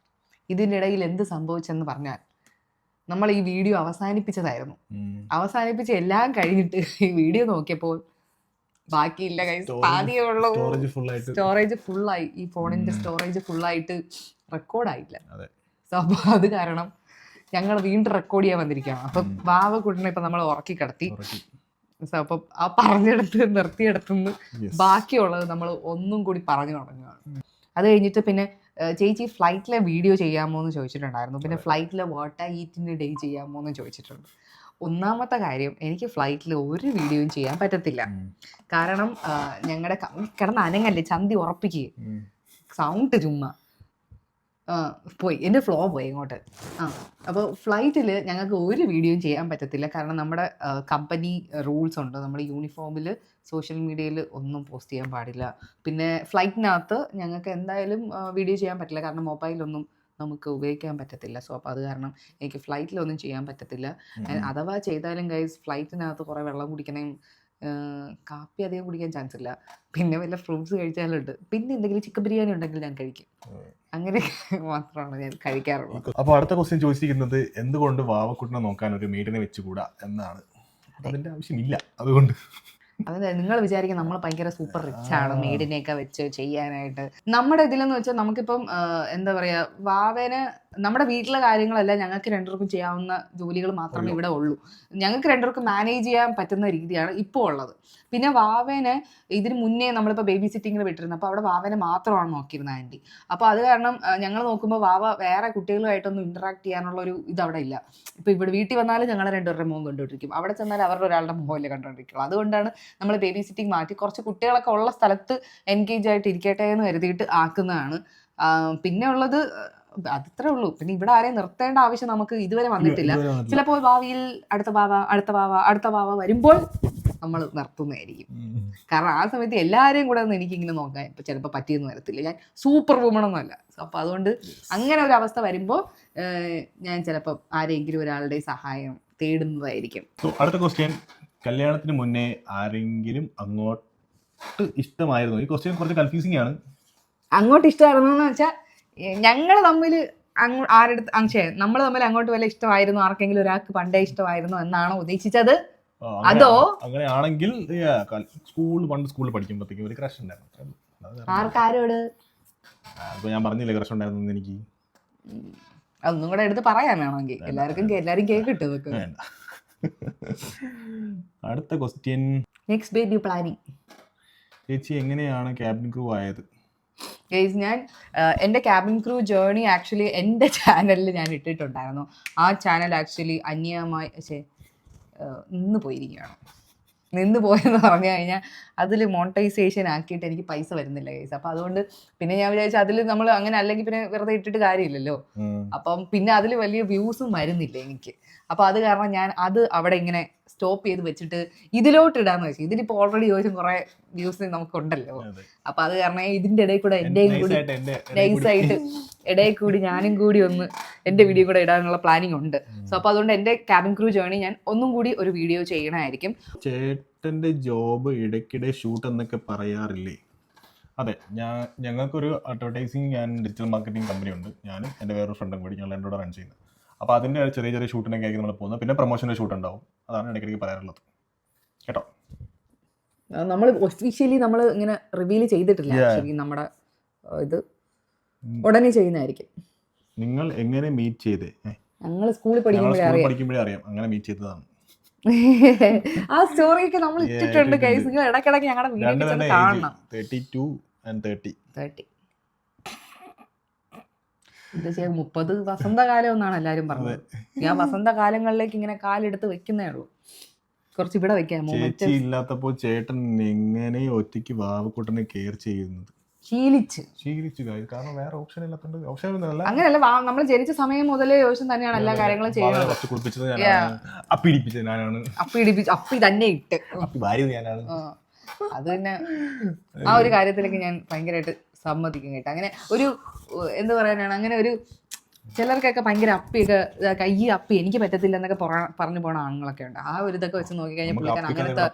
ഇതിന്റെ ഇടയിൽ എന്ത് സംഭവിച്ചെന്ന് പറഞ്ഞാൽ, നമ്മൾ ഈ വീഡിയോ അവസാനിപ്പിച്ചതായിരുന്നു. അവസാനിപ്പിച്ച് എല്ലാം കഴിഞ്ഞിട്ട് ഈ വീഡിയോ നോക്കിയപ്പോൾ ബാക്കിയില്ല ഗൈസ്, പാതിയേ ഉള്ളൂ. സ്റ്റോറേജ് ഫുള്ളായി. ഈ ഫോണിന്റെ സ്റ്റോറേജ് ഫുള്ളായിട്ട് റെക്കോർഡായില്ല. സോ അപ്പൊ അത് കാരണം ഞങ്ങൾ വീണ്ടും റെക്കോർഡ് ചെയ്യാൻ വന്നിരിക്കുകയാണ്. അപ്പൊ വാവക്കുട്ടിനെ ഇപ്പൊ നമ്മൾ ഉറക്കി കിടത്തി. സോ അപ്പൊ ആ പറഞ്ഞെടുത്ത് നിർത്തിയെടുത്തുനിന്ന് ബാക്കിയുള്ളത് നമ്മൾ ഒന്നും കൂടി പറഞ്ഞു തുടങ്ങുകയാണ്. അത് കഴിഞ്ഞിട്ട് പിന്നെ ചേച്ചി ഫ്ലൈറ്റിലെ വീഡിയോ ചെയ്യാമോ എന്ന് ചോദിച്ചിട്ടുണ്ടായിരുന്നു. പിന്നെ ഫ്ലൈറ്റിലെ വാട്ടർ ഈറ്റിൻ്റെ ഡേ ചെയ്യാമോ എന്ന് ചോദിച്ചിട്ടുണ്ട്. ഒന്നാമത്തെ കാര്യം, എനിക്ക് ഫ്ലൈറ്റിൽ ഒരു വീഡിയോയും ചെയ്യാൻ പറ്റത്തില്ല. കാരണം ഞങ്ങളുടെ കിടന്ന് അനങ്ങല്ലേ, ചന്തി ഉറപ്പിക്കുക, സൗണ്ട് ചുമ്മാ പോയി, എൻ്റെ ഫ്ലോ പോയി ഇങ്ങോട്ട്. അപ്പോൾ ഫ്ലൈറ്റിൽ ഞങ്ങൾക്ക് ഒരു വീഡിയോയും ചെയ്യാൻ പറ്റത്തില്ല. കാരണം നമ്മുടെ കമ്പനി റൂൾസ് ഉണ്ട്. നമ്മൾ യൂണിഫോമിൽ സോഷ്യൽ മീഡിയയിൽ ഒന്നും പോസ്റ്റ് ചെയ്യാൻ പാടില്ല. പിന്നെ ഫ്ലൈറ്റിനകത്ത് ഞങ്ങൾക്ക് എന്തായാലും വീഡിയോ ചെയ്യാൻ പറ്റില്ല. കാരണം മൊബൈലൊന്നും നമുക്ക് ഉപയോഗിക്കാൻ പറ്റത്തില്ല. സോ അപ്പോൾ അത് കാരണം എനിക്ക് ഫ്ലൈറ്റിലൊന്നും ചെയ്യാൻ പറ്റത്തില്ല. അഥവാ ചെയ്താലും ഗൈസ്, ഫ്ലൈറ്റിനകത്ത് കുറേ വെള്ളം കുടിക്കണേയും കാപ്പി അധികം കുടിക്കാൻ ചാൻസ് ഇല്ല. പിന്നെ വല്ല ഫ്രൂട്ട്സ് കഴിച്ചാലുണ്ട്. പിന്നെ എന്തെങ്കിലും ചിക്കൻ ബിരിയാണി ഉണ്ടെങ്കിൽ ഞാൻ കഴിക്കും. അങ്ങനെ മാത്രമാണ് ഞാൻ കഴിക്കാറുള്ളത്. അപ്പോൾ അടുത്ത ക്വസ്റ്റ്യൻ ചോദിച്ചിരിക്കുന്നത്, എന്തുകൊണ്ട് വാവക്കുട്ടിനെ നോക്കാൻ ഒരു മെയ്ഡിനെ വെച്ചുകൂടാ എന്നാണ്. അതിന്റെ ആവശ്യമില്ല. അതുകൊണ്ട് അതെ, നിങ്ങൾ വിചാരിക്കും നമ്മൾ ഭയങ്കര സൂപ്പർ റിച്ച് ആണ് മെയ്ഡിനെയൊക്കെ വെച്ച് ചെയ്യാനായിട്ട്. നമ്മുടെ ഇതിലെന്ന് വെച്ചാൽ നമുക്കിപ്പം എന്താ പറയാ, വാവേനെ നമ്മുടെ വീട്ടിലെ കാര്യങ്ങളെല്ലാം ഞങ്ങൾക്ക് രണ്ടുപേർക്കും ചെയ്യാവുന്ന ജോലികൾ മാത്രമേ ഇവിടെ ഉള്ളൂ. ഞങ്ങൾക്ക് രണ്ടുപേർക്കും മാനേജ് ചെയ്യാൻ പറ്റുന്ന രീതിയാണ് ഇപ്പോൾ ഉള്ളത്. പിന്നെ വാവേനെ ഇതിന് മുന്നേ നമ്മളിപ്പോൾ ബേബി സിറ്റിങ്ങിൽ വിട്ടിരുന്നു. അപ്പോൾ അവിടെ വാവേനെ മാത്രമാണ് നോക്കിയിരുന്നത് ആൻറ്റി. അപ്പോൾ അത് കാരണം ഞങ്ങൾ നോക്കുമ്പോൾ വാവ വേറെ കുട്ടികളുമായിട്ടൊന്നും ഇൻറ്ററാക്ട് ചെയ്യാനുള്ള ഒരു ഇതവിടെ ഇല്ല. ഇപ്പോൾ ഇവിടെ വീട്ടിൽ വന്നാലും ഞങ്ങൾ രണ്ടുപേരുടെ മുഖം കണ്ടുകൊണ്ടിരിക്കും, അവിടെ ചെന്നാൽ അവരുടെ ഒരാളുടെ മുഖമല്ലേ കണ്ടുകൊണ്ടിരിക്കുള്ളൂ. അതുകൊണ്ടാണ് നമ്മൾ ബേബി സിറ്റിങ് മാറ്റി കുറച്ച് കുട്ടികളൊക്കെ ഉള്ള സ്ഥലത്ത് എൻഗേജ് ആയിട്ട് ഇരിക്കട്ടെ എന്ന് കരുതിയിട്ട് ആക്കുന്നതാണ്. പിന്നെ ഉള്ളത് അത്രേ ഉള്ളൂ. പിന്നെ ഇവിടെ ആരെയും നിർത്തേണ്ട ആവശ്യം നമുക്ക് ഇതുവരെ വന്നിട്ടില്ല. ചിലപ്പോൾ ഭാവിയിൽ അടുത്ത വാവ വരുമ്പോൾ നമ്മൾ നിർത്തുന്നതായിരിക്കും. കാരണം ആ സമയത്ത് എല്ലാവരെയും കൂടെ ഒന്നും എനിക്കിങ്ങനെ നോക്കാൻ ഇപ്പം ചിലപ്പോൾ പറ്റിയെന്ന് വരത്തില്ല. ഞാൻ സൂപ്പർ വുമണൊന്നുമല്ല. അപ്പോൾ അതുകൊണ്ട് അങ്ങനെ ഒരു അവസ്ഥ വരുമ്പോൾ ഞാൻ ചിലപ്പോൾ ആരെങ്കിലും ഒരാളുടെ സഹായം തേടുന്നതായിരിക്കും. അടുത്ത ക്വസ്റ്റ്യൻ, കല്യാണത്തിന് മുന്നേ ആരെങ്കിലും അങ്ങോട്ട് ഇഷ്ടമായിരുന്നു? ഈ ക്വസ്റ്റ്യൻ കുറച്ച് കൺഫ്യൂസിങ് ആണ്. അങ്ങോട്ട് ഇഷ്ടമായിരുന്നു എന്ന് വെച്ചാൽ ഞങ്ങൾ തമ്മിൽ നമ്മൾ തമ്മിൽ അങ്ങോട്ട് വല്ല ഇഷ്ടമായിരുന്നു, ആർക്കെങ്കിലും ഒരാൾക്ക് പണ്ടേ ഇഷ്ടമായിരുന്നു എന്നാണോ ഉദ്ദേശിച്ചത്? അതോ അങ്ങനെയാണെങ്കിൽ സ്കൂളിൽ പഠിക്കുമ്പോഴത്തേക്കും ഒരു ക്രഷ് ഉണ്ടായിരുന്നു. ആരോട്? ഞാൻ പറഞ്ഞില്ലേ ക്രഷ് ഉണ്ടായിരുന്നു എനിക്ക്. അതൊന്നും കൂടെ എടുത്ത് പറയാൻ വേണമെങ്കിൽ എല്ലാരും കേക്ക് കിട്ടും ഇതൊക്കെ. അടുത്ത ക്വസ്റ്റ്യൻ, നെക്സ്റ്റ് ബേബി പ്ലാനിങ്. ചേച്ചി എങ്ങനെയാണ് ക്യാബിൻ ക്രൂ ആയത്? ഗൈസ്, ഞാൻ എൻ്റെ ക്യാബിൻ ക്രൂ ജേർണി ആക്ച്വലി എൻ്റെ ചാനലിൽ ഞാൻ ഇട്ടിട്ടുണ്ടായിരുന്നു. ആ ചാനൽ ആക്ച്വലി അന്യമായി നിന്ന് പോയെന്ന് പറഞ്ഞു കഴിഞ്ഞാൽ അതിൽ മോണിറ്റൈസേഷൻ ആക്കിയിട്ട് എനിക്ക് പൈസ വരുന്നില്ല ഗൈസ്. അപ്പം അതുകൊണ്ട് പിന്നെ ഞാൻ വിചാരിച്ചു അതിൽ നമ്മൾ അങ്ങനെ അല്ലെങ്കിൽ പിന്നെ വെറുതെ ഇട്ടിട്ട് കാര്യമില്ലല്ലോ. അപ്പം പിന്നെ അതിൽ വലിയ വ്യൂസും വരുന്നില്ല എനിക്ക്. അപ്പോൾ അത് കാരണം ഞാൻ അത് അവിടെ ഇങ്ങനെ സ്റ്റോപ്പ് ചെയ്ത് വെച്ചിട്ട് ഇതിലോട്ട് ഇടാന്ന് വെച്ചു. ഇതിലിപ്പോൾ ഓൾറെഡി ചോദിച്ചും കുറേ വ്യൂസ് നമുക്കുണ്ടല്ലോ. അപ്പം അത് കാരണം ഇതിൻ്റെ ഇടയിൽ കൂടെ എൻ്റെയും കൂടി നൈസായിട്ട് ഇടയിൽ കൂടി ഞാനും കൂടി ഒന്ന് എൻ്റെ വീഡിയോ കൂടെ ഇടാനുള്ള പ്ലാനിങ് ഉണ്ട്. സോ അപ്പോൾ അതുകൊണ്ട് എൻ്റെ ക്യാബിൻ ക്രൂ ജേർണി ഞാൻ ഒന്നും കൂടി ഒരു വീഡിയോ ചെയ്യണമായിരിക്കും. ചേട്ടൻ്റെ ജോബ് ഇടയ്ക്കിടെ ഷൂട്ട് എന്നൊക്കെ പറയാറില്ലേ? അതെ, ഞങ്ങൾക്കൊരു advertising and digital marketing company ഉണ്ട്. ഞാനും എൻ്റെ വേറൊരു ഫ്രണ്ടും കൂടി ഞങ്ങൾ രണ്ടുകൂടെ റൺ ചെയ്യുന്നത്. അപ്പോൾ അതിൻ്റെ ചെറിയ ചെറിയ ഷൂട്ടിനൊക്കെ ആയിരിക്കും നമ്മൾ പോകുന്നത്. പിന്നെ പ്രൊമോഷൻ്റെ ഷൂട്ട് ഉണ്ടാവും. അതാണ് ഇടയ്ക്കിടയ്ക്ക് പറയാറുള്ളത് കേട്ടോ. നമ്മൾ ഒഫീഷ്യലി നമ്മൾ ഇങ്ങനെ റിവീൽ ചെയ്തിട്ടില്ല. ആക്ച്വലി നമ്മുടെ ഇത് ഉടനെ ചെയ്യുന്നതായിരിക്കും. നിങ്ങൾ എങ്ങനെ മീറ്റ് ചെയ്തേ? ഞങ്ങൾ സ്കൂളിൽ പഠിക്കുമ്പോഴേ അറിയാം അങ്ങനെ മീറ്റ് ചെയ്തതാണ്. ആ സ്റ്റോറിയൊക്കെ നമ്മൾ ഇട്ടിട്ടുണ്ട് ഗൈസ്. നിങ്ങൾ ഇടയ്ക്കിടയ്ക്ക് ഞങ്ങളുടെ വീഡിയോ കാണണം. 32 and 30. 30 വസന്തകാലം എന്നാണ് എല്ലാരും പറഞ്ഞത്. ഞാൻ വസന്തകാലങ്ങളിലേക്ക് ഇങ്ങനെ കാലെടുത്ത് വെക്കുന്നേ ഉള്ളൂ. കുറച്ച് ഇവിടെ വെക്കാം. ചേച്ചി ഇല്ലാത്തപ്പോ ചേട്ടൻ എങ്ങനെ ഒറ്റയ്ക്ക് വാവക്കൂട്ടനെ കെയർ ചെയ്യുന്നത്? ശീലിച്ചു കാരണം വേറെ ഓപ്ഷൻ ഇല്ലാത്തതുകൊണ്ട്. ഓപ്ഷൻ അങ്ങനെയല്ല, നമ്മൾ ജനിച്ച സമയം മുതലേ യോശൻ തന്നെയാണ് എല്ലാ കാര്യങ്ങളും ചെയ്യുന്നത്. അപ്പി തന്നെ ഇട്ട് അത് തന്നെ ആ ഒരു കാര്യത്തിലേക്ക് ഞാൻ ഭയങ്കരമായിട്ട് സമ്മതിക്കും കേട്ടോ. അങ്ങനെ ഒരു എന്താ പറയാനാണ്, അങ്ങനെ ഒരു ചിലർക്കൊക്കെ ഭയങ്കര അപ്പിയൊക്കെ കയ്യ് അപ്പി എനിക്ക് പറ്റത്തില്ല എന്നൊക്കെ പറഞ്ഞു പോണ ആണുങ്ങളൊക്കെ ഉണ്ട്. ആ ഒരു ഇതൊക്കെ വെച്ച് നോക്കി കഴിഞ്ഞാൽ പുള്ളിക്കാൻ അങ്ങനത്തെ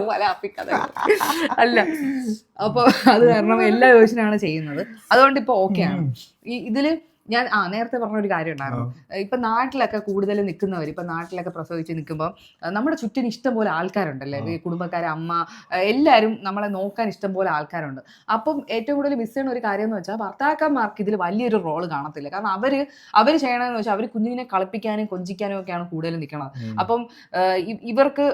പല അപ്പിക്കഥ അല്ല. അപ്പൊ അത് കാരണം എല്ലാ യോജനയാണ് ചെയ്യുന്നത്. അതുകൊണ്ട് ഇപ്പൊ ഓക്കെയാണ്. ഇതില് ഞാൻ നേരത്തെ പറഞ്ഞൊരു കാര്യം ഉണ്ടായിരുന്നു. ഇപ്പൊ നാട്ടിലൊക്കെ കൂടുതൽ നിൽക്കുന്നവർ, ഇപ്പൊ നാട്ടിലൊക്കെ പ്രസവിച്ച് നിൽക്കുമ്പോൾ നമ്മുടെ ചുറ്റിന് ഇഷ്ടംപോലെ ആൾക്കാരുണ്ടല്ലേ, കുടുംബക്കാരെ, അമ്മ, എല്ലാവരും നമ്മളെ നോക്കാൻ ഇഷ്ടംപോലെ ആൾക്കാരുണ്ട്. അപ്പം ഏറ്റവും കൂടുതൽ മിസ് ചെയ്യുന്ന ഒരു കാര്യം എന്ന് വെച്ചാൽ ഭർത്താക്കന്മാർക്ക് ഇതിൽ വലിയൊരു റോള് കാണത്തില്ല. കാരണം അവര് ചെയ്യണമെന്ന് വെച്ചാൽ അവർ കുഞ്ഞിനെ കളിപ്പിക്കാനും കൊഞ്ചിക്കാനും ഒക്കെയാണ് കൂടുതൽ നിൽക്കുന്നത്. അപ്പം ഇവർക്ക്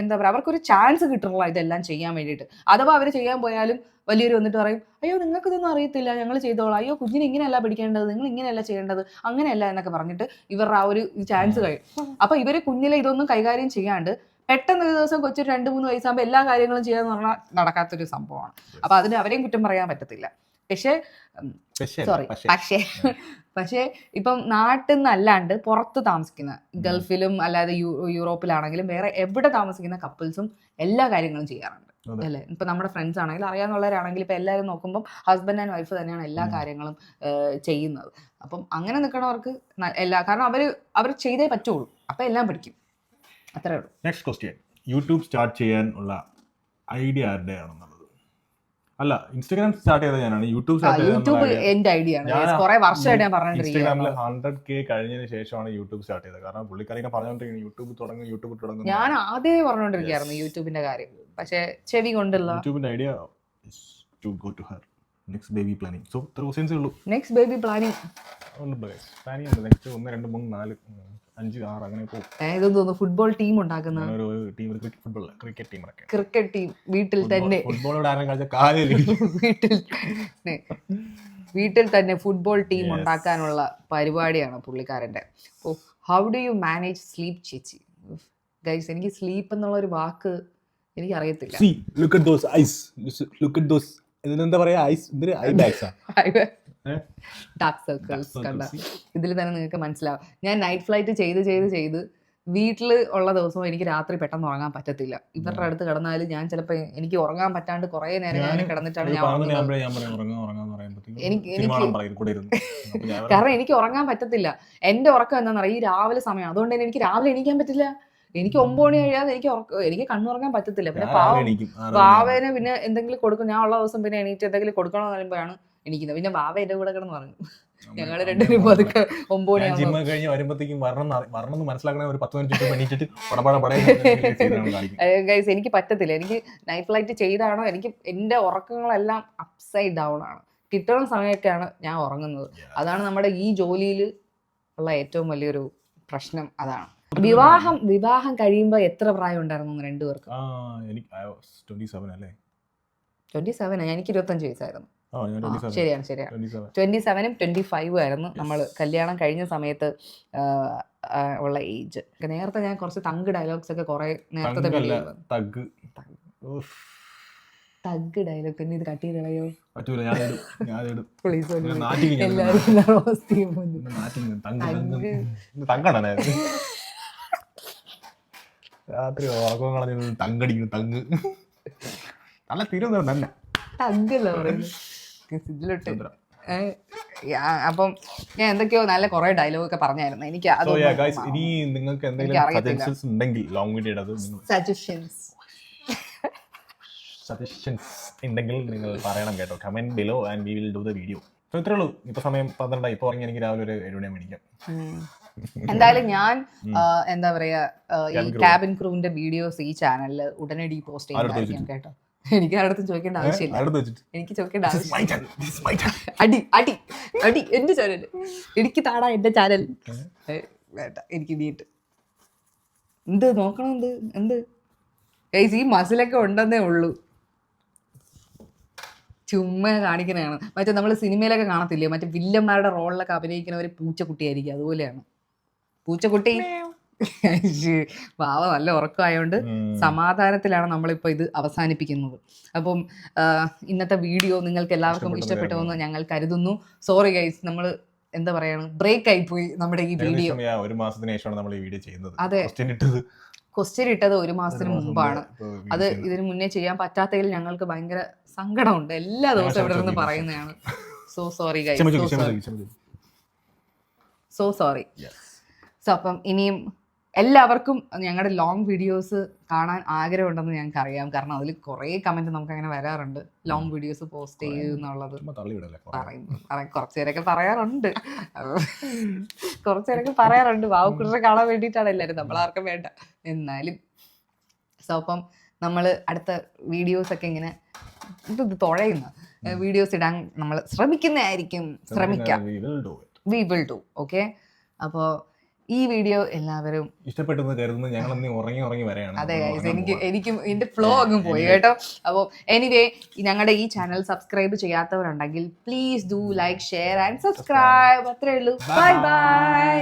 എന്താ പറയുക, അവർക്കൊരു ചാൻസ് കിട്ടണില്ല ഇതെല്ലാം ചെയ്യാൻ വേണ്ടിയിട്ട്. അഥവാ അവർ ചെയ്യാൻ പോയാലും വലിയൊരു വന്നിട്ട് പറയും, അയ്യോ നിങ്ങൾക്ക് ഇതൊന്നും അറിയത്തില്ല, ഞങ്ങൾ ചെയ്തോളാം, അയ്യോ കുഞ്ഞിനെ ഇങ്ങനെയല്ല പിടിക്കേണ്ടത്, നിങ്ങൾ ഇങ്ങനെയല്ല ചെയ്യേണ്ടത്, അങ്ങനെയല്ല എന്നൊക്കെ പറഞ്ഞിട്ട് ഇവരുടെ ആ ഒരു ചാൻസ് കഴിയും. അപ്പൊ ഇവര് കുഞ്ഞിലെ ഇതൊന്നും കൈകാര്യം ചെയ്യാണ്ട് പെട്ടെന്ന് ഒരു ദിവസം കൊച്ചൊരു 2-3 വയസ്സാകുമ്പോൾ എല്ലാ കാര്യങ്ങളും ചെയ്യാന്ന് പറഞ്ഞാൽ നടക്കാത്തൊരു സംഭവമാണ്. അപ്പൊ അതിന് അവരെയും കുറ്റം പറയാൻ പറ്റത്തില്ല. പക്ഷേ ഇപ്പം നാട്ടിൽ നിന്നല്ലാണ്ട് പുറത്ത് താമസിക്കുന്ന, ഗൾഫിലും അല്ലാതെ യൂറോപ്പിലാണെങ്കിലും വേറെ എവിടെ താമസിക്കുന്ന കപ്പിൾസും എല്ലാ കാര്യങ്ങളും ചെയ്യാറുണ്ട് അല്ലേ. ഇപ്പൊ നമ്മുടെ ഫ്രണ്ട്സ് ആണെങ്കിലും അറിയാവുന്നവരാണെങ്കിലും ഇപ്പൊ എല്ലാവരും നോക്കുമ്പോൾ ഹസ്ബൻഡ് ആൻഡ് വൈഫ് തന്നെയാണ് എല്ലാ കാര്യങ്ങളും ചെയ്യുന്നത്. അപ്പം അങ്ങനെ നിൽക്കണവർക്ക് കാരണം അവർ ചെയ്തേ പറ്റുള്ളൂ. അപ്പൊ എല്ലാം പഠിക്കും, അത്രേ ഉള്ളൂ. നെക്സ്റ്റ് ക്വസ്റ്റ്യൻ, യൂട്യൂബ് സ്റ്റാർട്ട് ചെയ്യാൻ ഉള്ള ഐഡിയ ആരുടെയാണെന്നുള്ളത്? അല്ല, ഇൻസ്റ്റാഗ്രാം സ്റ്റാർട്ട് ചെയ്തത് ഞാനാണ്. യൂട്യൂബ് എന്റെ ഐഡിയ ആണ്. കുറെ വർഷമായിട്ട് ഞാൻ പറഞ്ഞിട്ടുണ്ടെങ്കിൽ 100K കഴിഞ്ഞതിന് ശേഷമാണ് യൂട്യൂബ് സ്റ്റാർട്ട് ചെയ്തത്. കാരണം പുള്ളിക്കാരിങ്ങനെ പറഞ്ഞോണ്ടിരിക്കുന്നു യൂട്യൂബ് തുടങ്ങും. ഞാൻ ആദ്യമേ പറഞ്ഞോണ്ടിരിക്കുകയായിരുന്നു യൂട്യൂബിന്റെ കാര്യം. പക്ഷെ ചെവി കൊണ്ടുള്ള യൂട്യൂബിന്റെ idea to go to her next baby planning. So 3 ക്വസ്റ്റ്യൻസേ ഉള്ളൂ. നെക്സ്റ്റ് ബേബി പ്ലാനിങ് ഉണ്ട്, നെക്സ്റ്റ് 1 2 3 4 5 6 അങ്ങനെ പോകും. ഇതൊന്നും ഫുട്ബോൾ ടീം ഉണ്ടാക്കുന്ന ക്രിക്കറ്റ് ടീം വീട്ടിൽ തന്നെ വീട്ടിൽ തന്നെ ഫുട്ബോൾ ടീം ഉണ്ടാക്കാനുള്ള പരിപാടിയാണ് പുള്ളിക്കാരൻ്റെ. Oh, how do you manage sleep ചേച്ചി? ഗൈസ്, എനിക്ക് സ്ലീപ്പ് എന്നുള്ള ഒരു വാക്ക് എനിക്ക് അറിയത്തില്ല. ഇതിനെന്താ പറയാ, ഡാർക്ക് സർക്കിൾസ് കണ്ട ഇതിൽ തന്നെ നിങ്ങൾക്ക് മനസ്സിലാവും. ഞാൻ നൈറ്റ് ഫ്ലൈറ്റ് ചെയ്ത് വീട്ടിൽ ഉള്ള ദിവസവും എനിക്ക് രാത്രി പെട്ടെന്ന് ഉറങ്ങാൻ പറ്റത്തില്ല. ഇവരുടെ അടുത്ത് കിടന്നാലും ഞാൻ ചിലപ്പോൾ എനിക്ക് ഉറങ്ങാൻ പറ്റാണ്ട് കുറെ നേരം ഞാൻ കിടന്നിട്ടാണ് കാരണം എനിക്ക് ഉറങ്ങാൻ പറ്റത്തില്ല. എന്റെ ഉറക്കം എന്താണെന്ന് അറിയാം, ഈ രാവിലെ സമയം. അതുകൊണ്ട് തന്നെ എനിക്ക് രാവിലെ എണീക്കാൻ പറ്റില്ല. എനിക്ക് 9 മണി കഴിയാതെ എനിക്ക് കണ്ണുറങ്ങാൻ പറ്റത്തില്ല. പിന്നെ പാവേനെ പിന്നെ എന്തെങ്കിലും കൊടുക്കും. ഞാൻ ഉള്ള ദിവസം പിന്നെ എണീറ്റ് എന്തെങ്കിലും കൊടുക്കണമെന്ന് പറയുമ്പോഴാണ് എണീക്കുന്നത്. പിന്നെ വാവ എന്റെ കൂടെ കിടന്ന് പറഞ്ഞു. ഞങ്ങൾ രണ്ടുപേരും പതുക്കെ 9 മണി ജിമ്മ് കഴിഞ്ഞ് വരുമ്പോഴത്തേക്കും വരണം മനസ്സിലാക്കണ ഒരു 10 മിനിറ്റ് ഗൈസ്, എനിക്ക് പറ്റത്തില്ല. എനിക്ക് നൈറ്റ് ഫ്ലൈറ്റ് ചെയ്താണോ എനിക്ക് എന്റെ ഉറക്കങ്ങളെല്ലാം അപ്സൈഡ് ഡൗൺ ആണ്. കിട്ടുന്ന സമയമൊക്കെയാണ് ഞാൻ ഉറങ്ങുന്നത്. അതാണ് നമ്മുടെ ഈ ജോലിയിൽ ഉള്ള ഏറ്റവും വലിയൊരു പ്രശ്നം. അതാണ്. വിവാഹം കഴിയുമ്പോ എത്ര പ്രായം ഉണ്ടായിരുന്നു രണ്ടുപേർക്കും? 27. എനിക്ക് 25 വയസ്സായിരുന്നു. ശരിയാണ് 27ഉം 25ഉം ആയിരുന്നു നമ്മൾ കല്യാണം കഴിഞ്ഞ സമയത്ത് ഉള്ള ഏജ്. നേരത്തെ ഞാൻ കുറച്ച് തഗ് ഡയലോഗ്സ് ഒക്കെ കുറെ നേരത്തെ തഗ് ഡയലോഗ് പിന്നെ ഇത് കട്ട് ചെയ്ത് കളയോ? രാത്രി ഉറക്കം കളഞ്ഞ തങ്കടിക്കുന്നു. തങ്ക് നല്ല തിരുവനന്തപുരം തന്നെ തഗ്ഗല്ലോ ഇതിലോട്ട്. അപ്പം ഞാൻ എന്തൊക്കെയോ നല്ല കുറെ ഡയലോഗ് ഒക്കെ പറഞ്ഞായിരുന്നു. എനിക്ക് ഇനി നിങ്ങൾക്ക് എന്തെങ്കിലും സജഷൻസ് ഉണ്ടെങ്കിൽ ലോങ് വീഡിയോ സജഷൻസ് ഉണ്ടെങ്കിൽ നിങ്ങൾ പറയണം കേട്ടോ. Comment below and we will do the video. So, ഇത്രേ ഉള്ളൂ. ഇപ്പൊ സമയം 12. ഇപ്പൊ ഉറങ്ങി എനിക്ക് രാവിലെ ഒരു 7 മണി മേടിക്കാം. എന്തായാലും ഞാൻ എന്താ പറയാ ഈ ക്യാബിൻ ക്രൂവിന്റെ വീഡിയോസ് ഈ ചാനലിൽ ഉടനടി പോസ്റ്റ് ചെയ്യുന്നതായിരിക്കും കേട്ടോ. എനിക്ക് ആരുടെ ചോദിക്കേണ്ട ആവശ്യമില്ല. എനിക്ക് ചോദിക്കേണ്ട ആവശ്യമില്ല. അടി അടി അടി എന്റെ ചാനൽ എനിക്ക് താടാ എന്റെ ചാനൽ വേണ്ട എനിക്ക് നീട്ട് എന്ത് നോക്കണം എന്ത് ഈ മസിലൊക്കെ ഉണ്ടെന്നേ ഉള്ളൂ. ചുമ്മാ കാണിക്കണതാണ്. മറ്റേ നമ്മൾ സിനിമയിലൊക്കെ കാണത്തില്ലേ, മറ്റേ വില്ലന്മാരുടെ റോളിലൊക്കെ അഭിനയിക്കുന്നവർ പൂച്ചക്കുട്ടിയായിരിക്കും, അതുപോലെയാണ് പൂച്ചക്കുട്ടി. വാവ നല്ല ഉറക്കമായോണ്ട് സമാധാനത്തിലാണ് നമ്മളിപ്പോൾ ഇത് അവസാനിപ്പിക്കുന്നത്. അപ്പം ഇന്നത്തെ വീഡിയോ നിങ്ങൾക്ക് എല്ലാവർക്കും ഇഷ്ടപ്പെട്ടുവെന്ന് ഞങ്ങൾ കരുതുന്നു. സോറി ഗൈസ്, നമ്മൾ എന്താ പറയാണ്, ബ്രേക്ക് ആയിപ്പോയി നമ്മുടെ ഈ വീഡിയോ. ഒരു മാസത്തിന് ശേഷമാണ് നമ്മൾ ഈ വീഡിയോ ചെയ്യുന്നത്. അതെ, ക്വസ്റ്റ്യൻ ഇട്ടത് 1 മാസത്തിന് മുമ്പാണ്. അത് ഇതിന് മുന്നേ ചെയ്യാൻ പറ്റാത്തതിൽ ഞങ്ങൾക്ക് ഭയങ്കര സങ്കടമുണ്ട്. എല്ലാ ദിവസവും ഇവിടെ നിന്ന് പറയുന്നതാണ്. So sorry guys, so sorry. So അപ്പം ഇനിയും എല്ലാവർക്കും ഞങ്ങളുടെ ലോങ് വീഡിയോസ് കാണാൻ ആഗ്രഹമുണ്ടെന്ന് ഞങ്ങൾക്ക് അറിയാം. കാരണം അതിൽ കുറേ കമന്റ് നമുക്ക് അങ്ങനെ വരാറുണ്ട്, ലോങ് വീഡിയോസ് പോസ്റ്റ് ചെയ്യുന്നുള്ളത്. കുറച്ചുപേരൊക്കെ പറയാറുണ്ട് വാവക്കുട്ടിനെ കാണാൻ വേണ്ടിയിട്ടാണ് എല്ലാവരും, നമ്മളാർക്കും വേണ്ട എന്നാലും. സോ അപ്പം നമ്മൾ അടുത്ത വീഡിയോസൊക്കെ ഇങ്ങനെ ഇത് തുഴയുന്ന വീഡിയോസ് ഇടാൻ നമ്മൾ ശ്രമിക്കുന്നതായിരിക്കും. We will do. ഓക്കെ, അപ്പോൾ ഈ വീഡിയോ എല്ലാവരും ഇഷ്ടപ്പെട്ടെന്ന് കരുതുന്നു. ഞങ്ങൾ ഉറങ്ങി വരെയാണ്. അതെ, എനിക്കും ഇതിന്റെ ഫ്ലോ അങ്ങ് പോയി കേട്ടോ. അപ്പോൾ എനിവേ, ഞങ്ങളുടെ ഈ ചാനൽ സബ്സ്ക്രൈബ് ചെയ്യാത്തവരുണ്ടെങ്കിൽ please do like, share and subscribe. അത്രേ ഉള്ളൂ. Bye bye.